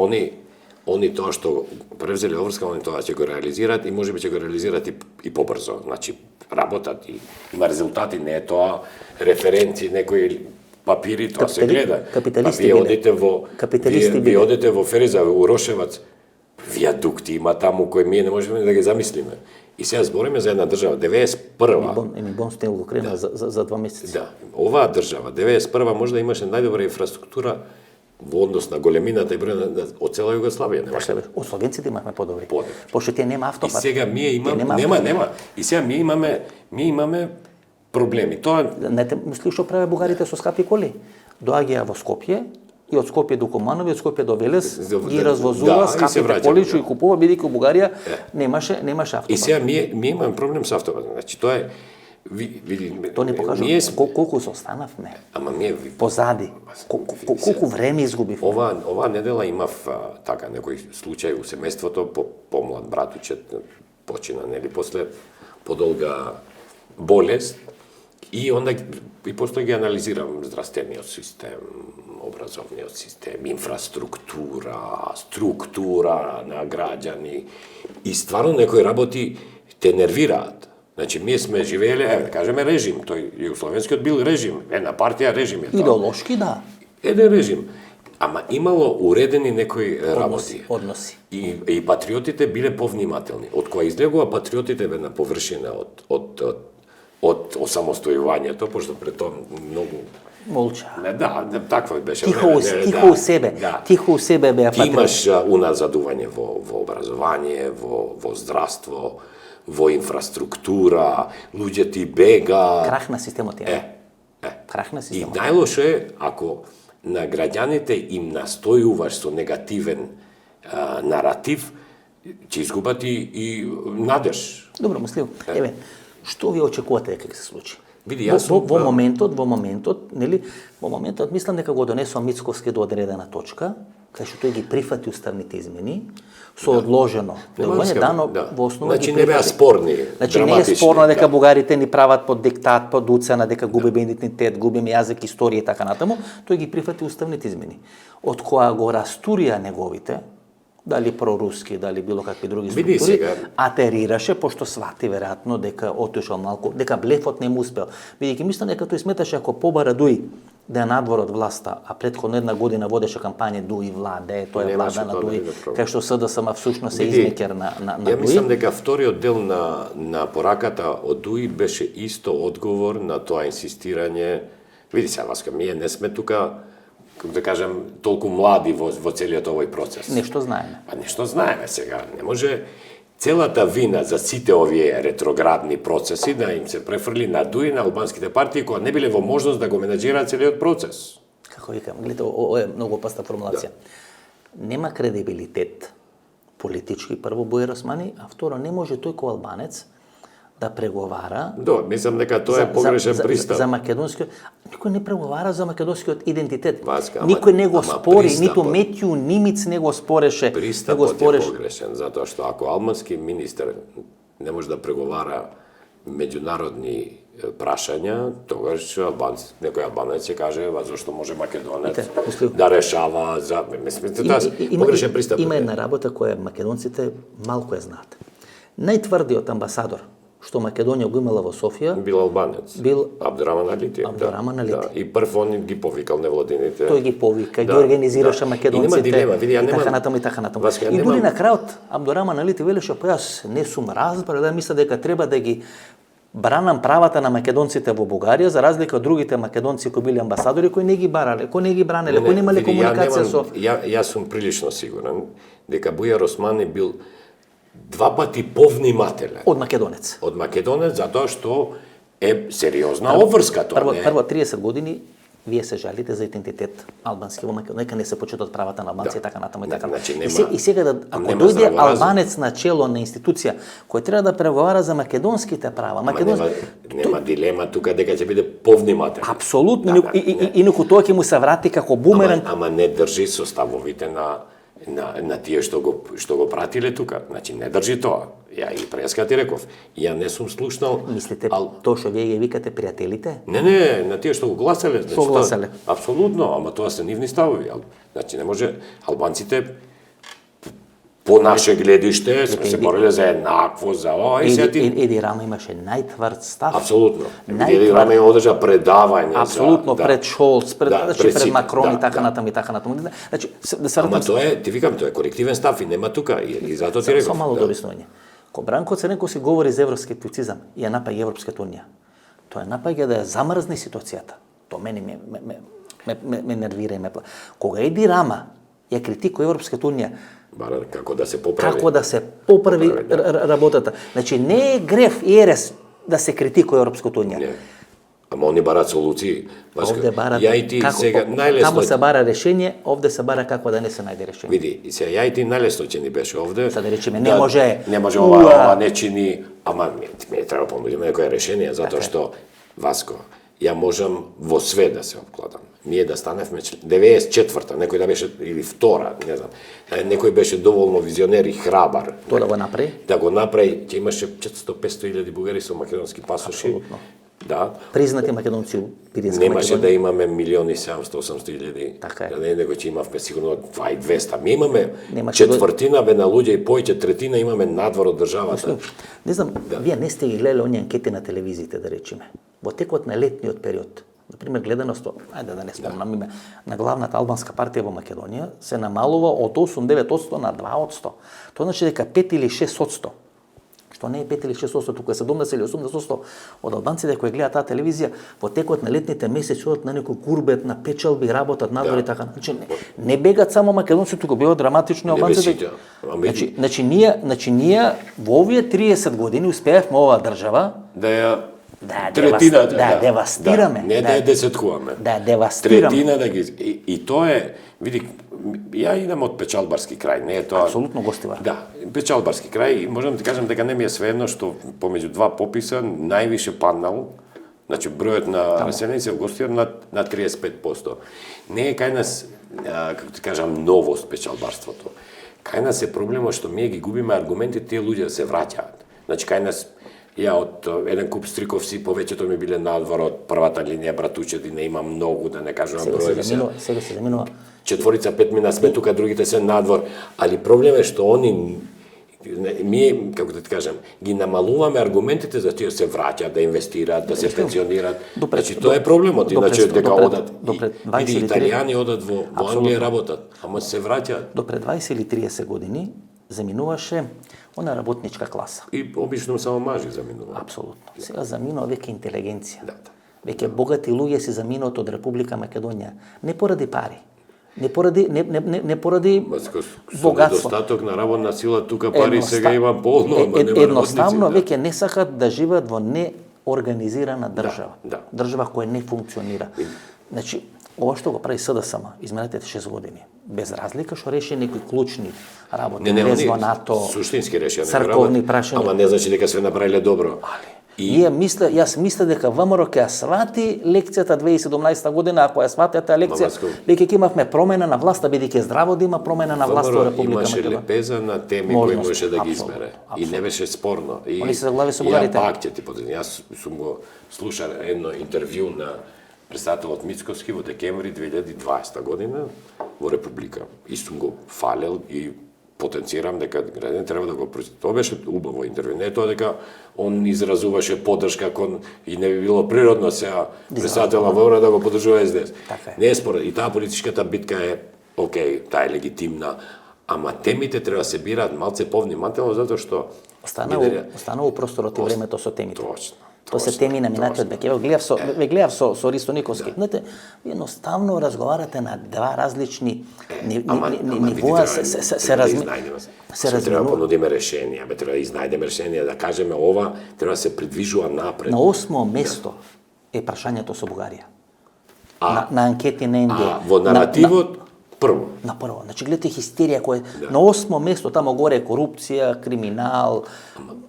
они тоа што превзели Оврска, они тоа ќе го реализираат и можеби ќе го реализираат и побрзо. Значи, работат и има резултати, не е тоа референци некои папири, тоа се гледа. Капиталисти вие биле. одите во Капиталисти вие биле. одите во Фереза, во Урошевац, виадукти има таму кои ние не можеме да ги замислиме. И сега збориме за една држава 91-а. Бон Стенел го крена за 2 месеци. Да, оваа држава 91-а може да имаше најдобра инфраструктура во однос на големината и бројот од цела Југославија, немаше. Од словенците имавме подобри. Подобри. Пошто тие нема И автопат. сега ние имаме нема. И сега ние имаме проблеми. Тоа Не те мисли што праве бугарите со скапи коли? Доаѓаја во Скопје и од Скопје до Куманови, од Скопје до Велес, ги развозува и се скапите враќа, коли што и купува, бидејќи во Бугарија немаше автопат. и сега ние имаме проблем со автопат. Значи тоа е види Тоа ни покажува ние колку се останавме ама ние позади. Колку време изгубивме. Ова недела имав така некој случај у семејството, помлад братучет почина, нели, после подолга болест и онда и после ги анализирам здравствениот систем, образовниот систем, инфраструктура, структура на граѓани и стварно некои работи те нервираат. Значи, ние сме живееле, да кажеме режим, тој југословенскиот бил режим, една партија режим е тоа. Идеолошки, да. Еден режим. Ама имало уредени некои работи. Односи. И патриотите биле повнимателни. Од која излегува патриотите на површина од осамостојувањето, пошто пред тоа многу Молча. не, да, таква беше. Тихо у себе. Да. Тихо у себе беа Ти патриоти. имаш уназадување во образование, во здравство, во инфраструктура, луѓе ти бега. Крах на системот е. Крах на И системот. најлошо е ако на граѓаните им настојуваш со негативен наратив, ќе изгубат и надеж. Добро, мислив. Еве, што ви очекувате дека ќе се случи? Види, јас сум во моментот, нели, во моментот мислам дека го донесува Мицковски до одредена точка, кај што тој ги прифати уставните измени, со одложено делување дано во основа Значи ги не беа прифати. спорни, Значи не е спорно дека бугарите ни прават под диктат, под уцена, дека губиме идентитет, губиме јазик, историја и така натаму, тој ги прифати уставните измени. Од која го растурија неговите, дали проруски, дали било какви други Види структури, сега. атерираше, пошто свати веројатно дека отишол малку, дека блефот не му успел. Бидејќи мислам дека тој сметаше ако побара Дуи да е надвор од власта, а претходно една година водеше кампања Дуи владе, тоа е влада на Дуи, кај што СДСМ всушност е измекер на Ја Дуи. мислам дека вториот дел на пораката од Дуи беше исто одговор на тоа инсистирање. Види се, Васка, ние не сме тука, да кажем, толку млади во целиот овој процес. Нешто знаеме. Па нешто знаеме сега. Не може целата вина за сите овие ретроградни процеси да им се префрли на Дуи, на албанските партии, кои не биле во можност да го менеджираат целиот процес. Како викам, гледате, ова е многу опасна формулација. Нема кредибилитет политички, прво Бојар Османи, а второ, не може тој кој албанец да преговара. Мислам дека тоа е погрешен пристап. За македонскиот, никој не преговара за македонскиот идентитет. Васка, Никој не го спори, пристапот. ниту Метју Нимиц не го спореше, не го Пристапот е спореше. погрешен, затоа што ако албански министер не може да преговара меѓународни прашања, тогаш некој албанец ќе каже, зашто може македонец да решава за... Мислите, тоа е погрешен пристап. Има една работа која македонците малку ја знаат. Најтврдиот амбасадор што Македонија го имала во Софија, Бил албанец. Бил Абдураман Алити. Абдураман Алити. Да. И прв он ги повикал невладините. тој ги повика, ги организираше македонците. И нема дилема, види, ја така немам. натаму и така натаму. Васка, ја И дури немам. на крајот Абдураман Алити велеше, па јас не сум разбрал, да мисля дека треба да ги бранам правата на македонците во Бугарија, за разлика од другите македонци кои биле амбасадори, кои не ги барале, кои не ги бранеле, кои немале види, комуникација со... Јас сум прилично сигурен дека Бојар Османи бил два пати повнимателен од македонец. од македонец, затоа што е сериозна обврска тоа. Прво 30 години вие се жалите за идентитет албански во Македонија, нека не се почитат правата на албанци и така натаму и така. Значи, И сега ако нема дојде здраво разум. албанец на чело на институција кој треба да преговара за македонските права, Нема дилема тука дека ќе биде повнимателен. апсолутно, инаку тоа ќе му се врати како бумеранг. Ама не држи составовите на тие што го пратиле тука. Значи не држи тоа. Ја и преска ти реков. Ја не сум слушнал. Мислите тоа што вие ги викате пријателите? Не, на тие што го гласеле. Значи, Што гласеле? Апсолутно, ама тоа се нивни ставови. Значи не може албанците по наше гледиште сме се борили за еднакво, за ова и сега ти... Еди Рама имаше најтврд став. Апсолутно. Еди Рама има одржа предавања Апсолутно, за... пред Шолц, пред Макрон и така да. натаму и така натаму. Значи, Ама тоа е, ти викам, тоа е корективен став и нема тука, и затоа ти реков. Само мало дообјаснување. Ко Бранко Црненко се говори за евроскептицизам и ја напаѓа Европската унија. Тоа е напаѓа да ја замрзне ситуацијата. Тоа мене ме нервира и ме пла. Кога Еди Рама ја критикува Европската унија, како да се поправи. Како да се поправи работата. Значи не е греф и ерес да се критикува Европската унија. Не. Ама они барат солуции. Овде барат ја и ти како, сега најлесно... Таму се бара решение, овде се бара како да не се најде решение. Види, и сега ја и ти најлесно ќе ни беше овде. Са да речеме, не може... Не може ова не чини, ама ми треба понудиме некое решение, затоа што, Васко, ја можам во све да се обкладам. Ние да станевме 94-та, некој да беше, или втора, не знам, некој беше доволно визионер и храбар. Тоа да го направи? Да го направи, ќе имаше 400-500 илјади бугари со македонски пасоши. Апсолутно. Да. Признати македонци у Пиринска Немаше Македонија. да имаме 1.700.000 илјади. Така е. Да не, него ќе имавме сигурно 2.200. Ми имаме Немаше четвртина бе на луѓе и поеќе третина имаме надвор од државата. Не знам, вие не сте ги гледали оние анкети на телевизиите, да речеме. Во текот на летниот период, например, гледаност, ајде да не спомнам име, на главната албанска партија во Македонија се намалува од 8-9% на 2%. Тоа значи дека 5 или 6%. Што не е 5 или 6%, туку е 70 или 80% од албанците кои гледаат таа телевизија во текот на летните месеци одат на некој курбет, на печалби, работат надвор и така. Значи не бегат само македонци, туку бегаат драматични албанците. Значи ние во овие 30 години успеавме оваа држава да ја третината, да девастираме. Не да ја десеткуваме. Да девастираме. Третина да ги... И тоа е, види, ја идам од печалбарски крај, не е тоа... Апсолутно гостивар. Да, печалбарски крај, и можам да ти кажам дека не ми е свеедно што помеѓу два пописа највише паднал, значи бројот на населеници во Гостивар на 35%. Не е кај нас, како ти кажам, новост печалбарството. Кај нас е проблемот што ние ги губиме аргументи, тие луѓе се враќаат. Значи кај нас ја од еден куп стриковси повеќето ми биле надвор од првата линија братучеди, не има многу, да не кажувам броеви. Сега се заминува. 4-5 мина сме тука, другите се надвор, али проблем е што они ние, како да ти кажам, ги намалуваме аргументите за тие се враќаат, да инвестираат, да се пенсионираат. Значи тоа е проблемот, иначе дека одат и италијани одат во Англија работат, ама се враќаат. До пред 20 или 30 години заминуваше она работничка класа. И обично само мажи заминуваат. Апсолутно. Сега заминува веќе интелигенција. Да. Веќе богати луѓе се заминуваат од Република Македонија, не поради пари. Не поради богатство. Недостаток на работна сила, тука пари сега има полно, ама нема едноставно веќе не сакат да живеат во неорганизирана држава. Да. Држава која не функционира. Значи, ова што го прави СДСМ изминатите 6 години, без разлика што реши некои клучни работи, без во НАТО, суштински решија, црковни прашања. Ама не значи дека све направиле добро. Јас мисля дека ВМРО ќе ја свати лекцијата 2017 година, ако ја свати таа лекција, дека ќе имавме промена на власта, бидејќи здраво да има промена на власт во Република Македонија. Имаше лепеза на теми кои можеше да ги измере. И не беше спорно. Они се заглави со бугарите. Ја пак ќе ти подадам. Јас сум го слушал едно интервју на председателот Мицковски во декември 2020 година во Република. И сум го фалел и потенцирам дека граѓаните треба да го прочитат. Тоа беше убаво интервју. Не е тоа дека он изразуваше поддршка кон и не би било природно сега председателот ВМРО да го поддржува СДС. Не е според. И таа политичката битка е окей, таа е легитимна, ама темите треба се бираат малце повнимателно затоа што останало просторот и времето со темите. Точно. Тоа се теми на минатиот век. Ве гледав со Ристо Николски. Знаете, едноставно разговарате на два различни нивоа, се треба понудиме решенија, треба да изнајдеме решенија, да кажеме ова треба да се придвижува напред. На 8 место е прашањето со Бугарија. На анкети на НД. Во наративот прво. На прво. Значи гледате хистерија која на 8 место тамо горе е корупција, криминал,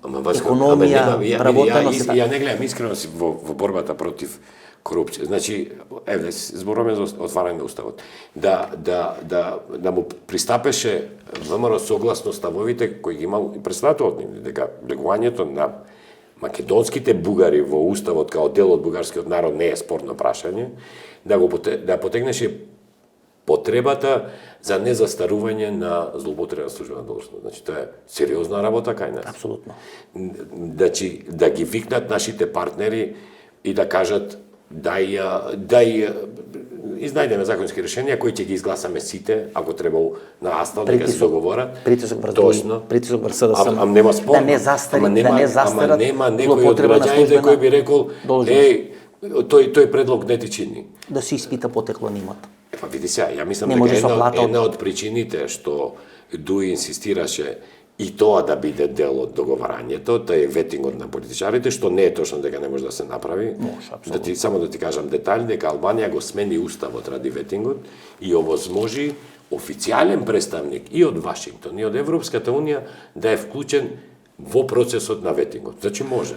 економија, вработеност. Ја не гледам искрено си во борбата против корупција. Значи, еве зборуваме за отварање на уставот. Да му пристапеше ВМРО согласно ставовите кои ги имал и председателот ни, дека влегувањето на македонските бугари во уставот као дел од бугарскиот народ не е спорно прашање, да потегнеше потребата за незастарување на злоупотреба на службена должност. Значи тоа е сериозна работа кај нас. Апсолутно. Значи да ги викнат нашите партнери и да кажат дај изнајдеме законски решенија кои ќе ги изгласаме сите, ако треба на Астал дека се договорат. Притисок врз други, притисок врз СДСМ. Ама нема спор. Да не застарат. Ама нема некој од граѓаните кој би рекол, тој предлог не ти чини. Да се испита потекло на имот. Па види сега, ја мислам дека една од причините што Дуи инсистираше и тоа да биде дел од договарањето, тоа е ветингот на политичарите, што не е точно дека не може да се направи. Може, само да ти кажам детали, дека Албанија го смени уставот ради ветингот и овозможи официјален представник и од Вашингтон и од Европската унија да е вклучен во процесот на ветингот. Значи може.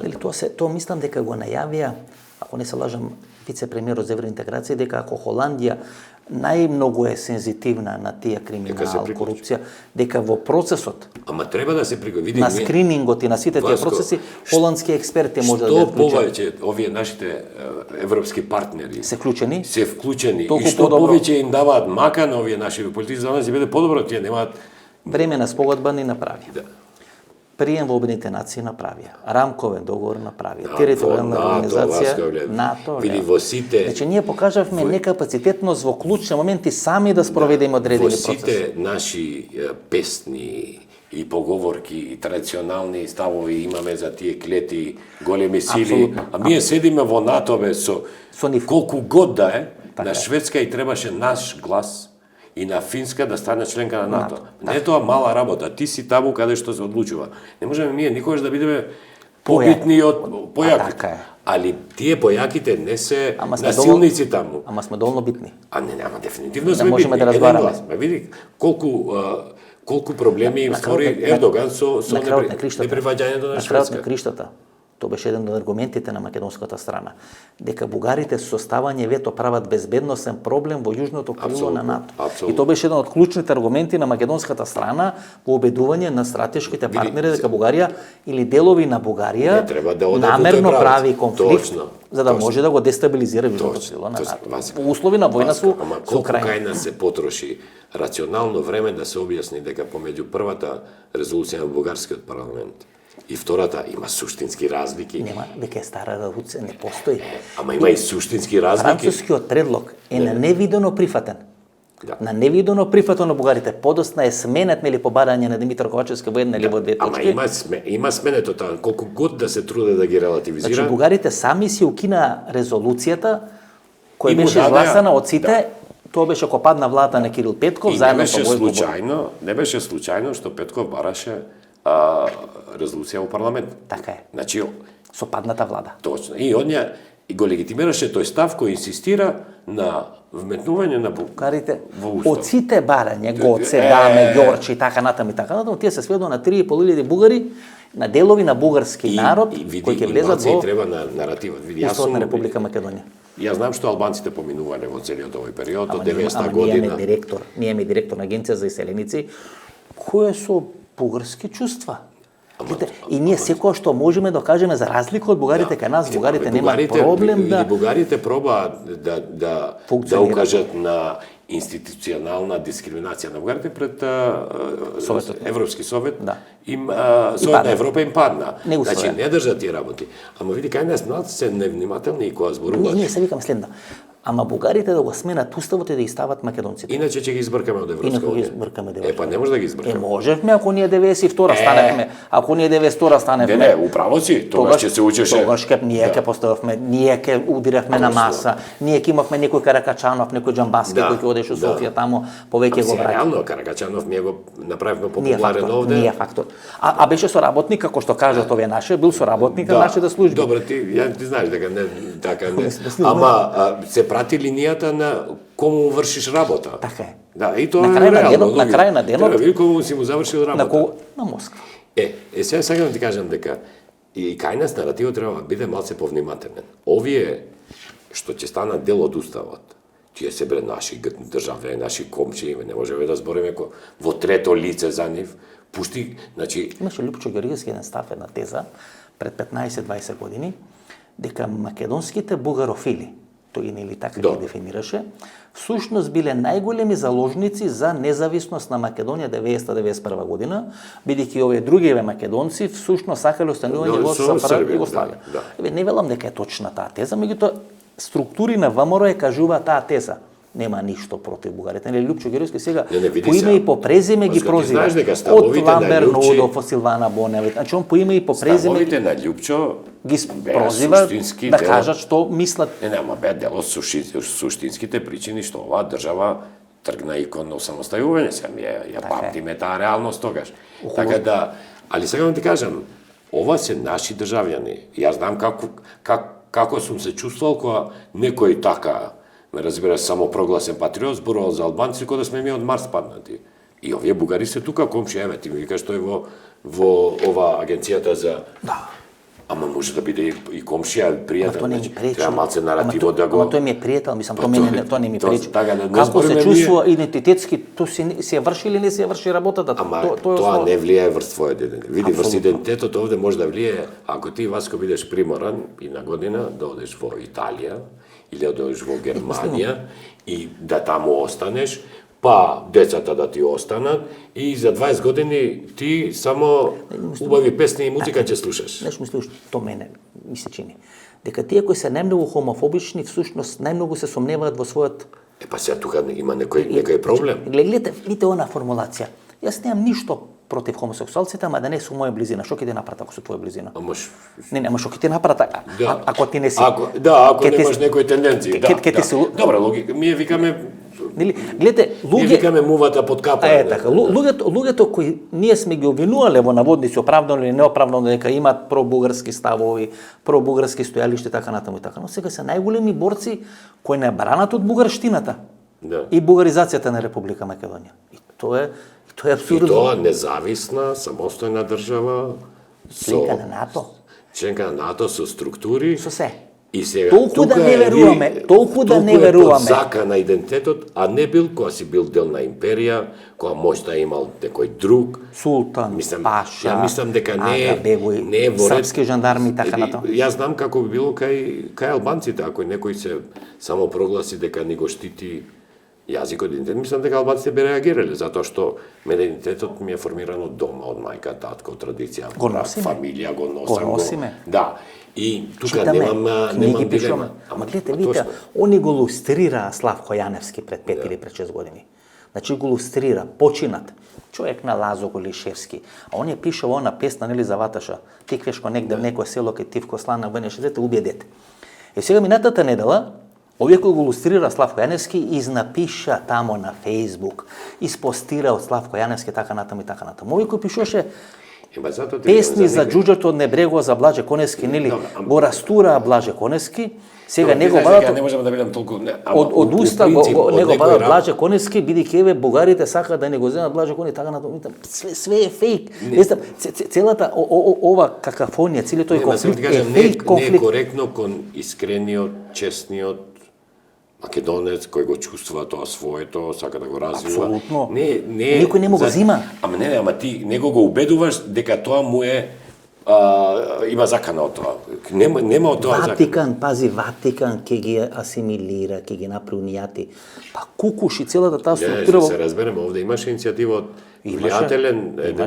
Тоа мислам дека го најавија, ако не се лажам, вице-премиерот за евроинтеграција, дека ако Холандија најмногу е сензитивна на тие криминал, корупција, дека во процесот Ама треба да се приговиди на скринингот и на сите тие процеси, холандски експерти може да Што повеќе овие нашите европски партнери се вклучени, и што повеќе им даваат мака на овие наши политици, за да се биде подобро, тие немаат времена спогодба ни направи. Да. Прием во Обединетите нации направија, рамковен договор направија, територијална организација, НАТО. Види во сите. Значи ние покажавме некапацитетност во клучни моменти сами да спроведеме одредени процеси. Во сите наши песни и поговорки и традиционални ставови имаме за тие клети големи сили, а ние седиме во НАТО со колку год да е, на Шведска и требаше наш глас и на Финска да стане членка на НАТО. Не е тоа мала работа. Ти си таму каде што се одлучува. Не можеме ние никогаш да бидеме побитни од појаките. Али тие појаките не се насилници таму. Ама сме доволно битни. Ама дефинитивно сме битни. Можеме да разговараме. Види колку проблеми им створи Ердоган со неприваѓањето на Шведска. На криштата. Тоа беше еден од аргументите на македонската страна, дека бугарите со составање вето прават безбедносен проблем во јужното крило на НАТО. И тоа беше еден од клучните аргументи на македонската страна во убедување на стратешките партнери дека Бугарија или делови на Бугарија намерно прави конфликт за да може да го дестабилизира јужното крило на НАТО. Во услови на војна со Украина. Колку кај нас се потроши рационално време да се објасни дека помеѓу првата резолуција на бугарскиот парламент и втората има суштински разлики. Нема, дека е стара резолуција, не постои. Ама има и суштински разлики. Францускиот предлог е на невидено прифатен. На невидено прифатено бугарите. Подосна е сменет нели по барање на Димитар Ковачевски во една или во две точки. Ама има сменето тоа, колку год да се труде да ги релативизира. Значи бугарите сами си укина резолуцијата која беше изгласана од сите. Тоа беше кога падна владата на Кирил Петков заедно со Војко Божиć. Не беше случајно што Петков бараше резолуција во парламент. Така е. Значи со падната влада. Точно. И он го легитимираше тој став кој инсистира на вметнување на бугарите од сите барања, Гоце, Даме, Ѓорче и така натаму, тие се сведува на 3.500 бугари, на делови на бугарски народ кои ќе влезат во треба на наративот. Види, јас сум Република Македонија. Јас знам што албанците поминувале во целиот овој период од 90-та година. Ние имаме директор на Агенција за иселеници кој е со бугарски чувства. И ние секој што можеме да кажеме за разлика од бугарите кај нас, бугарите немаат проблем да бугарите пробаат да укажат на институционална дискриминација на бугарите пред Европски совет. Совет на Европа им падна. Значи не држат тие работи. Ама види кај нас се невнимателни и кога зборуваат. Ние се викам следно. Ама бугарите да го сменат уставот и да ги стават македонците. Иначе ќе ги избркаме од Европска унија. Па не може да ги избркаме. Можевме ако ние 92 станевме. Ако ние 92 станевме. Не, управо си. Тогаш ќе се учеше. Тогаш ние ќе постававме, ние ќе удиравме на маса. Ние ќе имавме некој Каракачанов, некој Џамбаски кој ќе одеше во Софија таму, повеќе го враќа. Реално Каракачанов ние го направивме популарен овде. Ние фактор. А беше соработник, како што кажат овие наши, бил соработник на нашите служби. Добро, ти знаеш дека не така не. Ама се прати линијата на кому вршиш работа. Така е. Да, и тоа е реално. На крај на денот. Треба види кому си му завршил работа. На Москва. Сега сакам да ти кажам дека и кај нас наративот треба да биде малце повнимателен. Овие што ќе станат дел од уставот, тие се наши државјани, наши комши, не можеме да збориме во трето лице за нив. Пушти, значи имаше Лупчо Георгиевски еден став, една теза пред 15-20 години дека македонските бугарофили тој нели така ги дефинираше, всушност биле најголеми заложници за независност на Македонија 1991 година, бидејќи овие другиве македонци всушност сакале останување во СФР Југославија. Еве не велам дека е точна таа теза, меѓутоа структури на ВМРО кажува таа теза. Нема ништо против бугарите. Нели Лјупчо Геројски сега по име и по презиме ги прозива. Од Ламбер Нодов, Силвана Бонева. Значи он по име и по презиме ставовите на Лјупчо ги прозива да кажат што мислат. Ама бе дел од суштинските причини што оваа држава тргна и кон осамоставување, ја памтиме таа реалност тогаш. Така да, али сега ти кажам, ова се наши државјани. Јас знам како сум се чувствувал кога некој така ме разбира, само прогласен патриот, зборувал за албанци, кога да сме ми од Марс паднати. И овие бугари се тука комши, еве, ти ми викаш тој во ова агенцијата за... Да. Ама може да биде и комшија, пријател, тоа не ми пречи. Треба малце наративо да го... Ама тој ми е пријател, мислам, тоа не ми пречи. Да Како се чувствува идентитетски, тоа си ја врши или не си ја врши работата? Ама тоа не влијае врз твојот идентитет. Види, врз идентитетот овде може да влијае, ако ти, Васко, бидеш приморан и на година да одеш во Италија, или да одеш во Германија и да таму останеш, па децата да ти останат и за 20 години ти само убави песни и музика ќе слушаш. Нешто мислиш, тоа мене ми се чини. Дека тие кои се најмногу хомофобични, всушност најмногу се сомневаат во својот... Па сега тука има некој проблем. Гледате она формулација. Јас немам ништо против хомосексуалците, ама да не су моја близина. Што ќе ти направат ако су твоја близина? Ама што ќе ти направат ако ти не си... Ако немаш некои тенденции, Добра логика, ние викаме... Гледате, ние викаме мувата под капа. Така, луѓето кои ние сме ги обвинувале во наводници оправдано или неоправдано дека имаат пробугарски ставови, пробугарски стојалишта така натаму и така, но сега се најголеми борци кои не бранат од бугарштината и бугаризацијата на Република Македонија. И тоа е апсурдно. И тоа независна, самостојна држава членка на НАТО. Членка на НАТО со структури. Со се. И сега толку да не веруваме, толку да не веруваме. Туку е под зака на идентитетот, а не бил кога си бил дел на империја, кога можда имал некој друг султан, паша, ја мислам дека не е во ред српски жандарми така натаму. Јас знам како би било кај албанците, ако некој се само прогласи дека ни го штити јазикот, идентитет, мислам дека албанците би реагирале, затоа што мене идентитетот ми е формиран од дома, од мајка, татко, традиција, фамилија, го носам. Да. И тука немам дилема. Ама гледате, видите, они го лустрира Славко Јаневски пред 5 или пред 6 години. Значи го лустрира, починат. Човек на Лазо Голишевски. А он ја пишал она песна, нели, за Ваташа. Тиквешко негде в некој село кај Тивко слана венеше дете, убие дете. И сега минатата недела, овие кој го лустрира Славко Јаневски, изнапиша тамо на Фејсбук, испостира од Славко Јаневски така натаму и така натаму. Овие кој пишуваше песни за џуџето од Небрегова за Блаже Коневски, нели, го растура Блаже Коневски, сега него бадат... Не можам да бидам толку... Од уста него бадат Блаже Коневски, бидејќи еве бугарите сакаат да не го земат Блаже Коневски, така натаму, све е фейк. Целата ова какафонија, целиот тој конфликт е фейк конфликт. Не е коректно кон искрениот, честниот македонец кој го чувствува тоа своето, сака да го развива. Апсолутно. Никој не му го зима. Ама ти него го убедуваш дека тоа му е има закана од тоа. Нема од тоа Ватикан, пази, Ватикан ќе ги асимилира, ќе ги направи унијати. Па кукуши целата таа структура. Се разбереме, овде имаше иницијатива од влијателен еден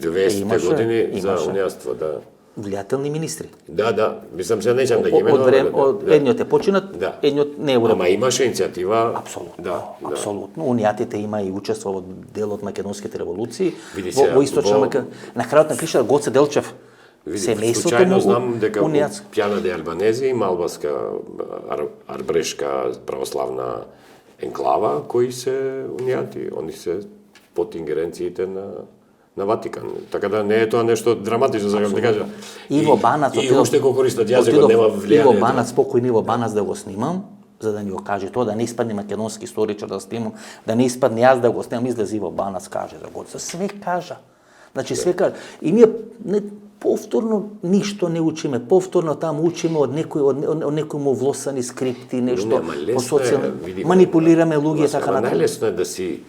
200 години за унијатство, да. Влијателни министри. Да, мислам се неќам да ги именувам. Од едниот е починат, едниот не е уред. Ама имаше иницијатива. Апсолутно. Унијатите има и учество во дел од македонските револуции, во источна Македонија. На крајот на кришата Гоце Делчев, семејството му знам дека Пјана де Албанези има албанска арбрешка православна енклава кои се унијати, они се под ингеренциите на Ватикан. Така да не е тоа нешто драматично, за да кажа. Иво Банац и уште го користат јазикот, нема влијание. Иво Банац, покојни Иво Банац да го снимам, за да ни го каже тоа, да не испадне македонски историчар да снимам, да не испадне јас да го снимам, излезе Иво Банац каже за Гоце. Све кажа. Значи све кажа. И ние повторно ништо не учиме, повторно таму учиме од некој му влосани скрипти, нешто по социјално манипулираме луѓе така натаму. Најлесно е да си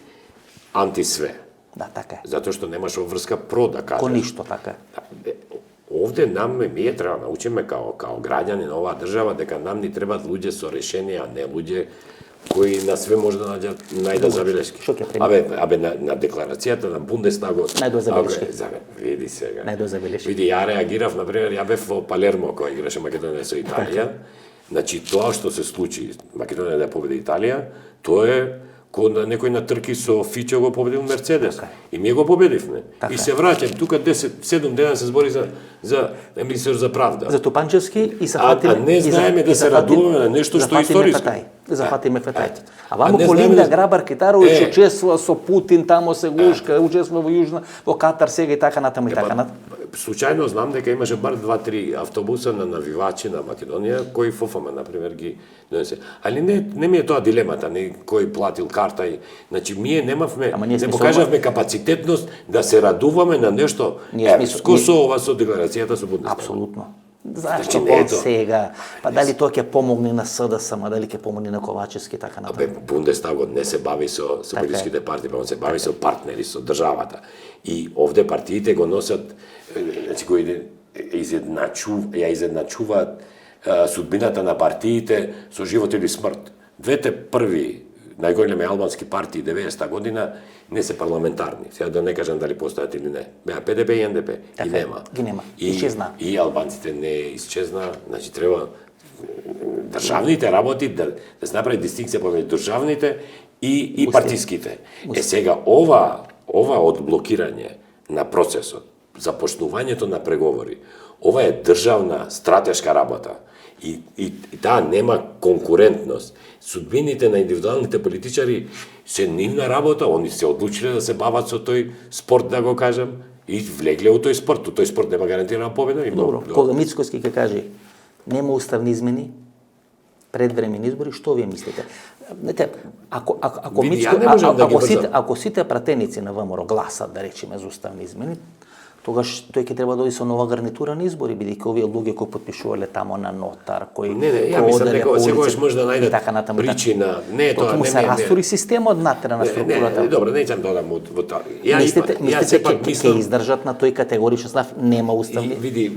анти све. Да, така е. Затоа што немаш обврска про да кажеш. Ко ништо, така е. овде ние треба научиме као граѓани на оваа држава дека нам ни требаат луѓе со решенија, а не луѓе кои на све може да најдат забелешки. Што ќе пример? Абе на декларацијата на Бундестагот Најдоа забелешки. Види сега. Најдоа забелешки. Види, ја реагирав, например, ја бев во Палермо кога играше Македонија со Италија. Значи тоа што се случи, Македонија да победи Италија, тоа е кога некој на трки со Фичо го победил Мерцедес. И ние го победивме. И се враќам тука 7 дена се збори за емисија за правда. За Тупанчевски и се А не знаеме да се радуваме на нешто што е историско. За Фатиме Фатај. А вамо Колинда Грабар Китаровиќ учествува со Путин, тамо се гушка, учествува во Јужна, во Катар сега и така натаму и така натаму. Случајно знам дека имаше бар 2-3 автобуса на навивачи на Македонија кои ФФМ например ги донесе. Али не ми е тоа дилемата, не кој платил карта и значи ние немавме, не покажавме капацитетност да се радуваме на нешто со ова со декларацијата со Бундестаг. Апсолутно. Зашто он сега? Па дали тоа ќе помогне на СДСМ, дали ќе помогне на Ковачевски така натаму? Абе Бундестагот не се бави со политичките партии, па он се бави со партнери, со државата. И овде партиите го носат, значи го изедначуваат судбината на партиите со живот или смрт. Двете први најголеми албански партии 90-та година не се парламентарни. Сега да не кажам дали постојат или не. Беа ПДП и НДП. И нема. Ги нема. Исчезна. И албанците не исчезна. Значи треба државните работи да се направи дистинкција помеѓу државните и партиските. Сега ова одблокирање на процесот, започнувањето на преговори, ова е државна стратешка работа. И таа нема конкурентност. Судбините на индивидуалните политичари се нивна работа, они се одлучиле да се бават со тој спорт, да го кажам, и влегле у тој спорт. У тој спорт нема гарантирана победа. Добро, кога Мицкоски ќе каже нема уставни измени, предвремени избори, што вие мислите? Знаете, ако сите пратеници на ВМРО гласат, да речеме, за уставни измени, тогаш тој ќе треба да оди со нова гарнитура на избори, бидејќи овие луѓе кои потпишувале тамо на нотар, кои ја мислам дека секогаш може да најдат причина. Не е тоа, не се растури системот натера на структурата. Добро, неќам да одам во тоа. Мислите ќе издржат на тој категоричен став, нема уставни? Види,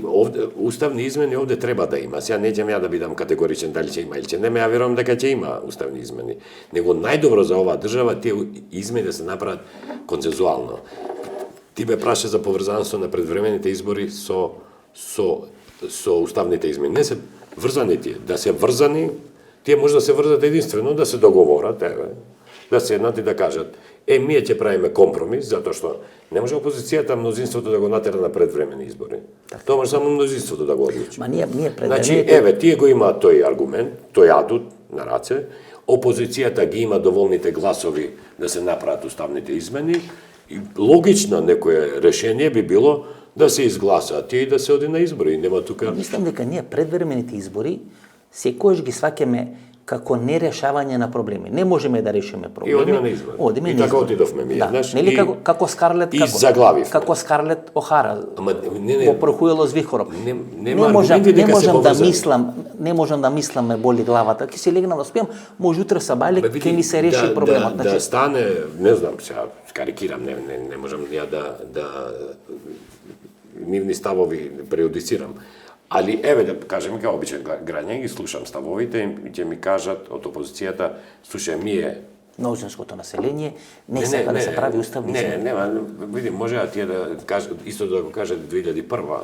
уставни измени овде треба да има. Сега неќам ја да бидам категоричен дали ќе има или ќе нема, ја верувам дека ќе има уставни измени. Него најдобро за оваа држава тие измени да се направат консензуално. Ти ме праша за поврзаноста на предвремените избори со уставните измени. Не се врзани тие. Да се врзани, тие може да се врзат единствено да се договорат, да седнат и да кажат ние ќе правиме компромис, затоа што не може опозицијата мнозинството да го натера на предвремени избори. Тоа може само мнозинството да го одлучи. Ма ние Значи, тие го имаат тој аргумент, тој адут на раце, опозицијата ги има доволните гласови да се направат уставните измени, и логично некое решение би било да се изгласаат тие и да се оди на избори. Нема тука. Мислам дека ние предвремените избори секогаш ги сваќаме како нерешавање на проблеми. Не можеме да решиме проблеми. И одиме на избори. И така отидовме ми еднаш. Нели како Скарлет, како Скарлет Охара. Во прохуело звихоров. Не можам да мислам ме боли главата. Ќе се легнам да спиам, може утре сабајле ќе ми се реши проблемот. Да стане, не знам, сега карикирам, не можам ја да нивни ставови преюдицирам. Али еве да кажем како обичен граѓанин ги слушам ставовите и ќе ми кажат од опозицијата, слушај мнозинското население не сака да се прави уставни измени. Не, види, може тие да кажат исто да го кажат 2001.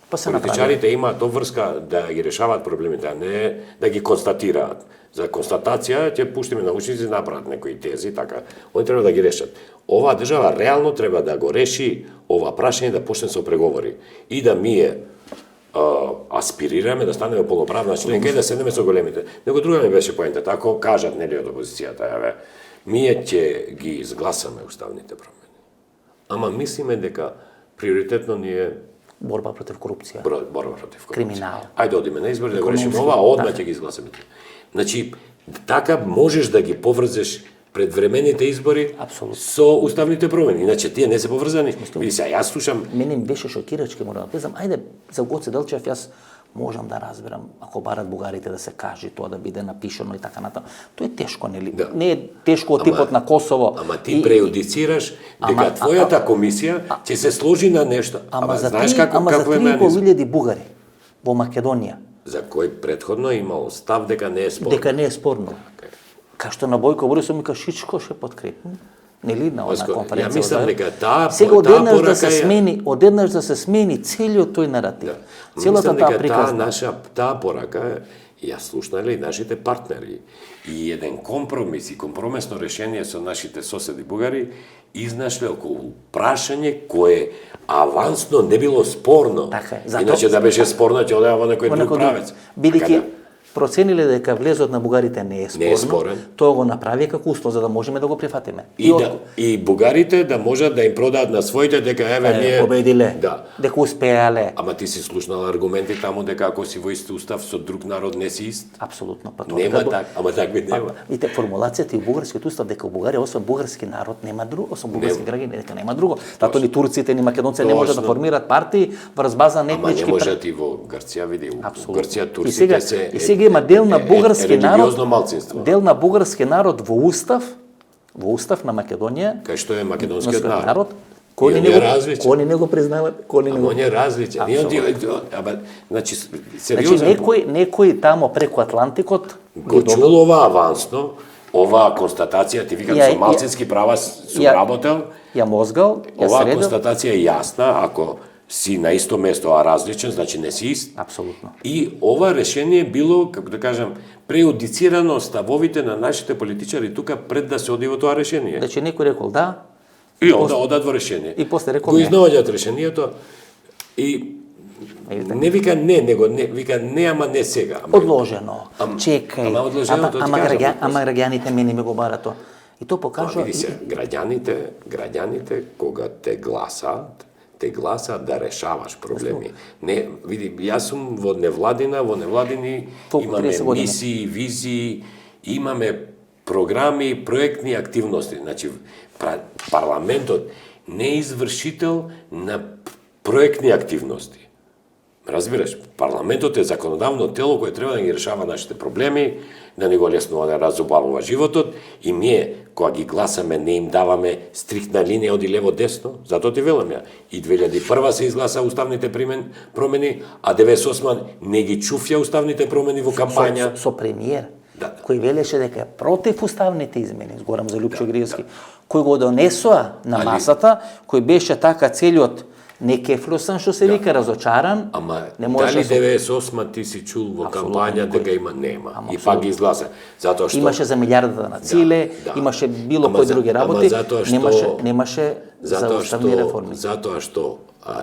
Па се политичарите имаат обврска да ги решаваат проблемите, а не да ги констатираат. За констатација ќе пуштиме научници да направат некои тези, така. Они треба да ги решат. Оваа држава реално треба да го реши ова прашање, да почне со преговори и да аспирираме да станеме полноправна членка и да седнеме со големите. Него друга ми беше поентата, ако кажат нели од опозицијата, ние ќе ги изгласаме уставните промени. Ама мислиме дека приоритетно ни е борба против корупција. Борба против корупција. Криминал. Ајде одиме на избори да го решиме ова, одма ќе ги изгласаме. Значи, така можеш да ги поврзеш предвремените избори со уставните промени. Иначе тие не се поврзани. Види се, јас слушам. Мене ми беше шокирачки, морам да признам. Ајде, за Гоце Делчев, јас можам да разберам, ако барат бугарите да се каже тоа, да биде напишано и така натаму. Тоа е тешко, нели? Да. Не е тешко од типот на Косово. Ама ти преюдицираш дека твојата комисија ќе се сложи на нешто. Ама за знаеш 3.500 бугари во Македонија, за кој претходно имал став дека не е спорно. дека не е спорно. Кај што на Бојко Борисов ми каже Шичко ше подкрепи. Нели на она конференција. Ја мислам дека таа сега одеднаш да се порака смени, одеднаш да се смени целиот тој наратив. Целата таа приказна. Таа порака ја слушнале и нашите партнери. И еден компромис и компромисно решение со нашите соседи бугари изнашле околу прашање кое авансно не било спорно. Така е. Иначе да беше спорно ќе одеа во некој друг правец. Бидејќи процениле дека влезот на бугарите не е спорно, Не е спорен. тоа го направи како услов за да можеме да го прифатиме. И бугарите да можат да им продаат на своите дека еве ние победиле, да. дека успеале. Ама ти си слушнал аргументи таму дека ако си во ист устав со друг народ не си ист? Апсолутно, па Нема так, ама такви нема. Видите, формулацијата и у бугарскиот устав дека у Бугарија освен бугарски народ нема друго, освен бугарски граѓани дека нема друго. Тато ни турците ни македонците не можат да формираат партии врз база на Ама етнички. не можат и во Грција, види, у Грција И турците се и сега има дел на бугарски религиозно народ, малцинство. дел на бугарски народ во устав на Македонија, Кај што е македонскиот народ. кој И ни он не е го различен. кој ни не го признават, кој ни не Ама го. он е различен. И он ама значи Значи сериозно некој тамо преку Атлантикот го чул ова авансно, оваа констатација, ти викам со малцински права соработел. ја мозгал, ја Оваа средил. констатација е јасна, ако си на исто место, а различен, значи не си ист. Апсолутно. И ова решение било, како да кажам, преюдицирано ставовите на нашите политичари тука пред да се оди во тоа решение. Значи некој рекол да, И onda одат во решение. И после рекол го не. изнаоѓаат решението и не вика не, него не вика не, ама не сега. одложено. Чекај. Ама одложено, тоа ти кажам. Ама граѓаните мене ми го барат тоа. И тоа покажува Види се, граѓаните кога те гласаат да решаваш проблеми. Не, види, јас сум во невладини имаме мисии, визии, имаме програми, проектни активности. Значи, парламентот не е извршител на проектни активности. Разбираш, парламентот е законодавно тело кое треба да ги решава нашите проблеми, да ни го леснува да разубавува животот и ние, кога ги гласаме, не им даваме стриктна линија од лево десно, затоа ти велам ја. И 2001 се изгласа уставните промени, а 98 не ги чуфја уставните промени во кампања. со премиер, кој велеше дека е против уставните измени, зборам за Лјупчо Гриевски, кој го донесоа на масата, кој беше така целиот некефлосан, што се вика, разочаран. Ама не може дали да 98 ти си чул во кампања дека нема? И пак ги изгласа. Затоа што имаше за милијардата на Циле, имаше било кои други работи, немаше за уставни реформи. Затоа што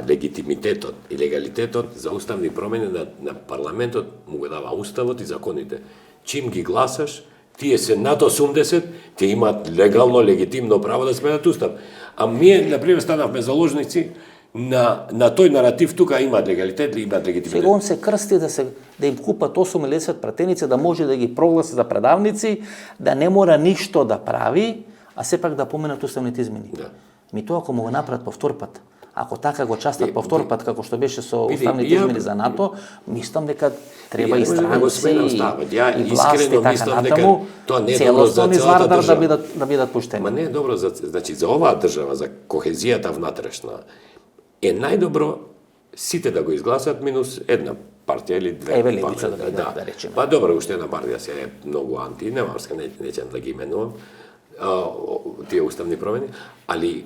легитимитетот и легалитетот за уставни промени на парламентот му го дава уставот и законите. Чим ги гласаш, тие се над 80, тие имаат легално, легитимно право да сменат устав. А ние, например, станавме заложници на тој наратив, тука имаат легалитет или имаат легитимитет. Сега он се крсти да им купат 8 или 10 пратеници, да може да ги прогласи за предавници, да не мора ништо да прави, а сепак да поменат уставните измени. Да. Ми тоа ако му го направат повтор пат, ако така го частат повтор пат, како што беше со уставните измени за НАТО, мислам дека треба и странци, и власти, така натаму, целосно низ Вардар да бидат пуштени. Ма не е добро, значи, за оваа држава, за кохезијата внатрешна, е најдобро сите да го изгласат минус една партија или две. Еве Левица да речеме. Па добро, уште една партија се е многу анти, неќам да ги именувам, тие уставни промени, али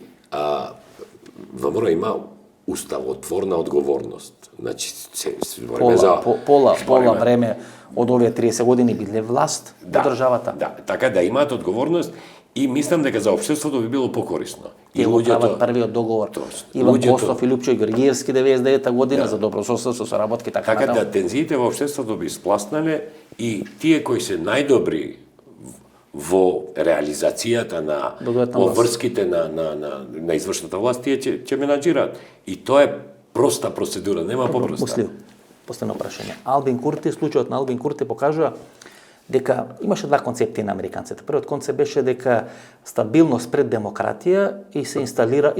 ВМРО има уставотворна одговорност. Значи, се збориме за пола време од овие 30 години биле власт во државата. Да, така да имаат одговорност и мислам дека за општеството би било покорисно. Тие го прават првиот договор. Иван Костов и Лјупчо Георгиевски 99 година за добрососедство, соработки, така натаму. Така да тензиите во општеството би спласнале и тие кои се најдобри во реализацијата на врските на извршната власт, тие ќе менаџираат. И тоа е проста процедура, нема попроста. Последно прашање. Случајот на Албин Курти покажува дека имаше два концепти на американците. Првиот концепт беше дека стабилност пред демократија и се инсталира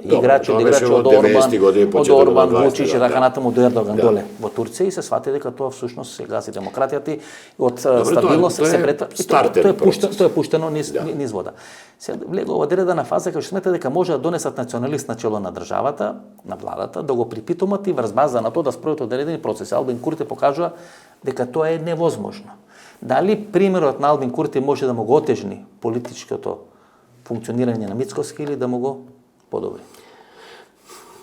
играчи од Орбан, Вучич и така натаму до Ердоган доле во Турција и се свати дека тоа всушност се гази демократијата и од стабилност се тоа е пуштено низ вода. Се влегува во одредена фаза кај што смета дека може да донесат националист на чело на државата, на владата, да го припитумат и врз база на тоа да спроведат одредени процеси. Албин Курти покажува дека тоа е невозможно. Дали примерот на Албин Курти може да му го отежни политичкото функционирање на Мицкоски или да му го подобри?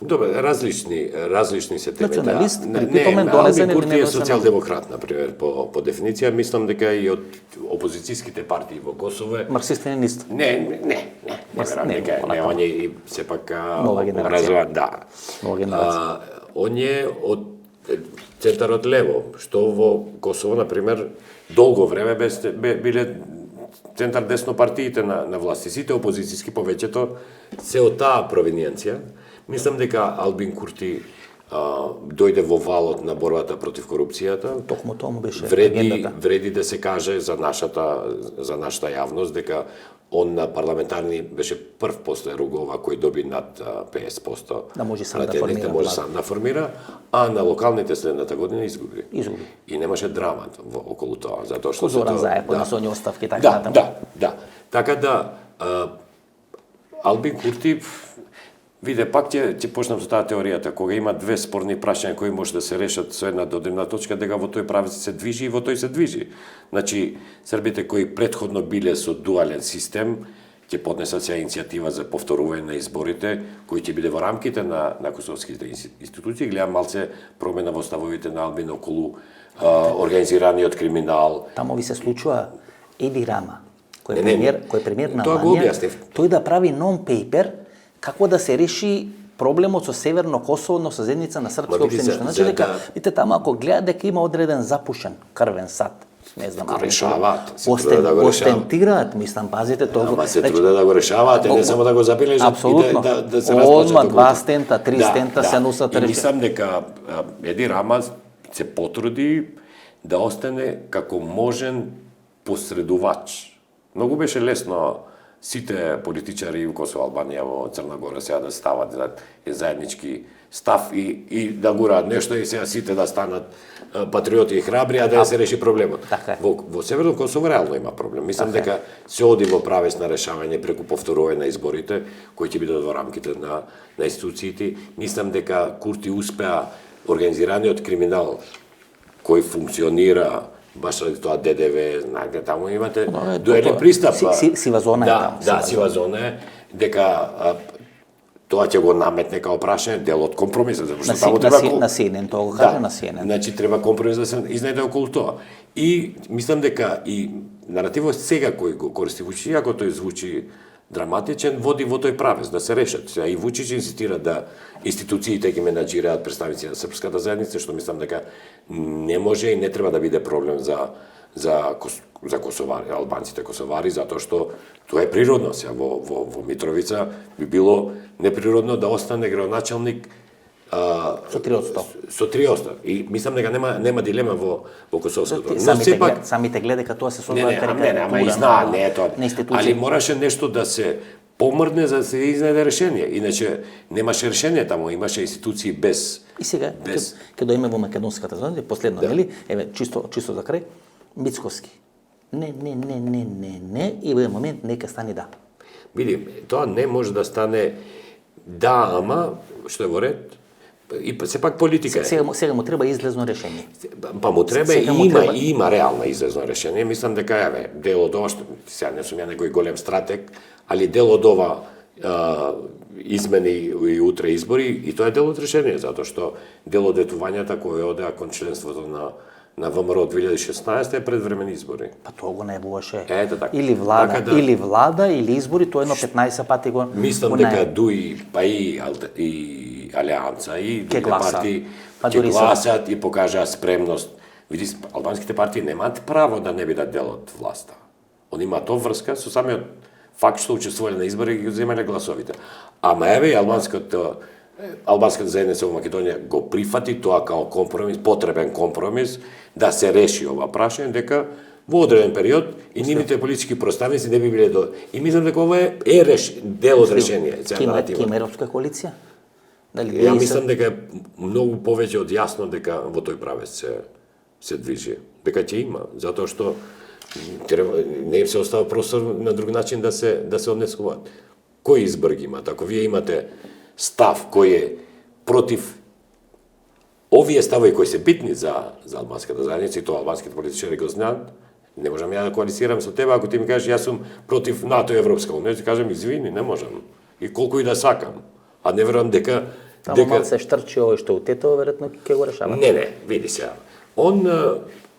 Добре, различни се темите. Националист, Албин Курти е социјалдемократ, например, по дефиниција. Мислам дека и од опозицијските партии во Косово... Марксист-ленинист? Не, он е и сепак... Нова генерација. Да. Нова генерација. Он е од центарот лево, што во Косово, например, долго време биле центар десно партиите на власти. Сите опозицијски повеќето се од таа провиниенција. Мислам дека Албин Курти дојде во валот на борбата против корупцијата. Токму тоа му беше агендата. Вреди да се каже за нашата јавност дека он на парламентарни беше прв после Ругова кој доби над 50%. Да може сам да формира. Може сам да формира, а на локалните следната година изгуби. И немаше драма околу тоа, затоа што Зоран Заев поднесоње оставки и така натаму. Да. Така да Албин Курти пак ќе почнам со таа теоријата, кога има две спорни прашања кои може да се решат со една додимна точка, дека во тој правец се движи и во тој се движи. Значи, србите кои претходно биле со дуален систем, ќе поднесат се иницијатива за повторување на изборите, кои ќе биде во рамките на косовските институции. Гледам малце промена во ставовите на Албин околу организираниот криминал. Тамо ви се случува Еди Рама, кој е премиер на Албанија. Тоа го објаснив. Тој да прави нон-пейпер како да се реши проблемот со Северно Косово, но со заедница на српско општеништво. Значи дека, видите таму ако гледа дека има одреден запушен крвен сад, не знам, го стентираат, мислам, пазите тоа. Ама се труда да го решаваат, не само да го забележат и да се расплачат. Одма 2 стента, 3 стента се носат решени. И мислам дека Еди Рама се потруди да остане како можен посредувач. Многу беше лесно сите политичари во Косово, Албанија, во Црна Гора сега да стават за заеднички став и да гураат нешто и сега сите да станат патриоти и храбри, а да се реши проблемот. Во Северно Косово реално има проблем. Мислам дека се оди во правец на решавање преку повторување на изборите, кои ќе бидат во рамките на институциите. Мислам дека Курти успеа организираниот криминал кој функционира баш ради тоа ДДВ, знаете, таму имате дуелен пристап. Сива зона е таму. Да, сива зона е, дека тоа ќе го наметне као прашање, дел од компромисот, зашто таму треба на CNN, тоа го каже на CNN. Значи треба компромис да се изнајде околу тоа. И мислам дека и наративот сега кој го користи Вучич, иако тој звучи драматичен, води во тој правец да се решат. Сега и Вучич инсистира да институциите ќе менаџираат представници на српската заедница, што мислам дека не може и не треба да биде проблем за косовари, албанците косовари, затоа што тоа е природно. Сега во Митровица би било неприродно да остане градоначалник со 3%. Со 3%. И мислам дека нема дилема во косовското. Самите гледа дека тоа се создава карикатура. Ама и знаа, не е тоа. Али мораше нешто да се помрдне за да се изнајде решение. Иначе немаше решение таму, имаше институции без. И сега ќе дојме во македонската зона, последно, нели? Еве чисто за крај. Мицкоски. Не, и во еден момент нека стане да. Види, тоа не може да стане да, ама што е во ред. И сепак политика е. Сега му треба излезно решение. Па му треба и има реално излезно решение. Мислам дека еве дел од ова што сега не сум ја некој голем стратег, али дел од ова измени и утре избори и тоа е дел од решение, затоа што дел од ветувањата кои одеа кон членството на ВМРО од 2016 е предвремени избори. Па тоа го најбуваше. Ето така. Или влада, или избори, тоа едно 15 пати го. Мислам дека ДУИ, па и Алијанса и другите партии ќе гласат и покажаат спремност. Види, албанските партии немаат право да не бидат дел од власта. Они имаат обврска со самиот факт што учествувале на избори и ги земале гласовите. Ама еве албанското албанската заедница во Македонија го прифати тоа као компромис, потребен компромис, да се реши ова прашање, дека во одреден период и нивните политички проставници не би биле до... И мислам дека ова е дел од решение. Кима Европска коалиција? Ја мислам дека е многу повеќе од јасно дека во тој правец се движи. Дека ќе има, затоа што не се остава простор на друг начин да се однесуваат. Кој избор ги имате? Ако вие имате став кој е против овие ставови кои се битни за албанската заедница и тоа албанските политичари го знаат, не можам ја да коалицирам со тебе ако ти ми кажеш јас сум против НАТО и Европска унија, ти кажам извини, не можам. И колку и да сакам. А не верувам дека Само се штрчи овој што утетува, веројатно ќе го решава. Не, види се. Он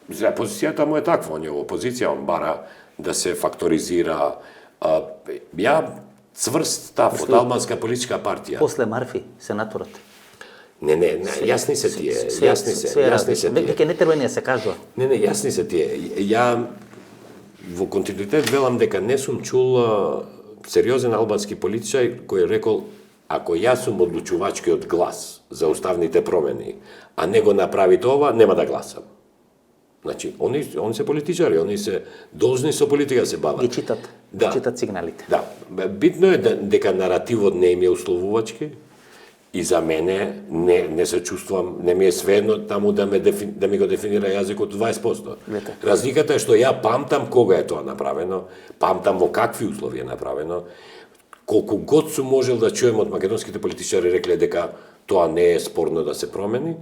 за позицијата му е таква, он е во опозиција, он бара да се факторизира. Ја цврст став од албанска политичка партија. После Марфи, сенаторот. Не, јасни се тие, јасни се тие. Веќе не треба не се кажува. Не, јасни се тие. Ја во континуитет велам дека не сум чул сериозен албански политичар кој рекол ако јас сум одлучувачкиот глас за уставните промени, а не го направи тоа, нема да гласам. Значи, они се политичари, они се должни со политика се бават. Ги читат сигналите. Да, битно е дека наративот не им е условувачки и за мене не се чувствувам, не ми е сведно таму да ми го дефинира јазикот 20%. Разликата е што ја памтам кога е тоа направено, памтам во какви услови е направено, колку год сум можел да чуем од македонските политичари рекле дека тоа не е спорно да се промени.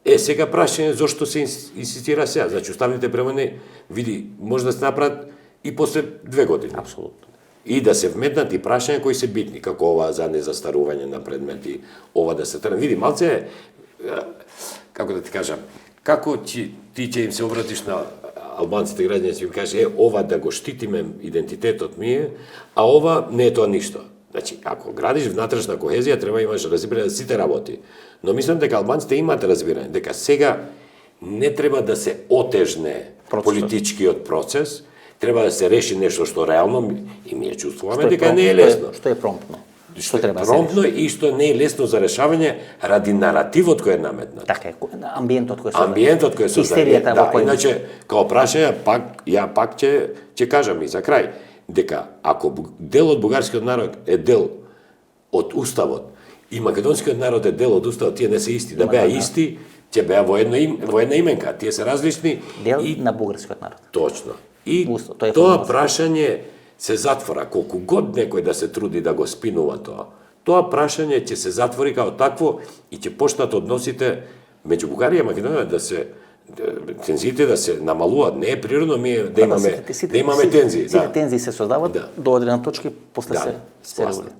Сега прашање зошто се инсистира сега. Значи, уставните промени, види, може да се направат и после 2 години. Апсолутно. И да се вметнат и прашања кои се битни, како ова за незастарување на предмети, ова да се трне. Види, малце, како да ти кажам, како ти ќе им се обратиш на албанците граѓани, ќе им кажеш, ова да го штитиме идентитетот ми е, а ова не е тоа ништо. Значи, ако градиш внатрешна кохезија, треба имаш разбирање за сите работи. Но мислам дека албанците имаат разбирање, дека сега не треба да се отежне политичкиот процес, треба да се реши нешто што реално и ми чувствуваме дека не е лесно. Што е промптно. Што е промптно и што не е лесно за решавање ради наративот кој е наметнат. Така е, амбиентот кој е создаден. Амбиентот кој е создаден. Да, иначе, као прашање, ја пак ќе кажам и за крај, дека ако дел од бугарскиот народ е дел од уставот и македонскиот народ е дел од уставот, тие не се исти. Да беа исти, ќе беа во една именка. Тие се различни. Дел на бугарскиот народ. Точно. И тоа прашање се затвора. Колку год некој да се труди да го спинува тоа прашање ќе се затвори као такво и ќе почнат односите меѓу Бугарија и Македонија да се тензиите да се намалуваат. Не е природно да имаме тензии. Сите тензии се создават до одредена точка и после се регулираат.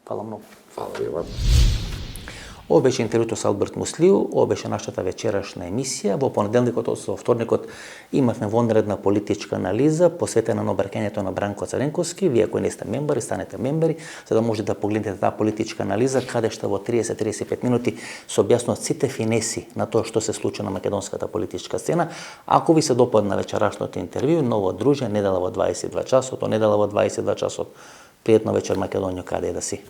Фала многу. Фала ви. Ова беше интервјуто со Алберт Муслиу, ова беше нашата вечерашна емисија. Во понеделникот, со вторникот, имавме вонредна политичка анализа посветена на обраќањето на Бранко Царенковски. Вие кои не сте мембари, станете мембари, за да можете да погледнете таа политичка анализа, каде што во 30-35 минути се објаснуваат сите финеси на тоа што се случи на македонската политичка сцена. Ако ви се допадна вечерашното интервју, ново дружење, недела во 22 часот, недела во 22 часот. Пријатно вечер, Македонија, каде е да си.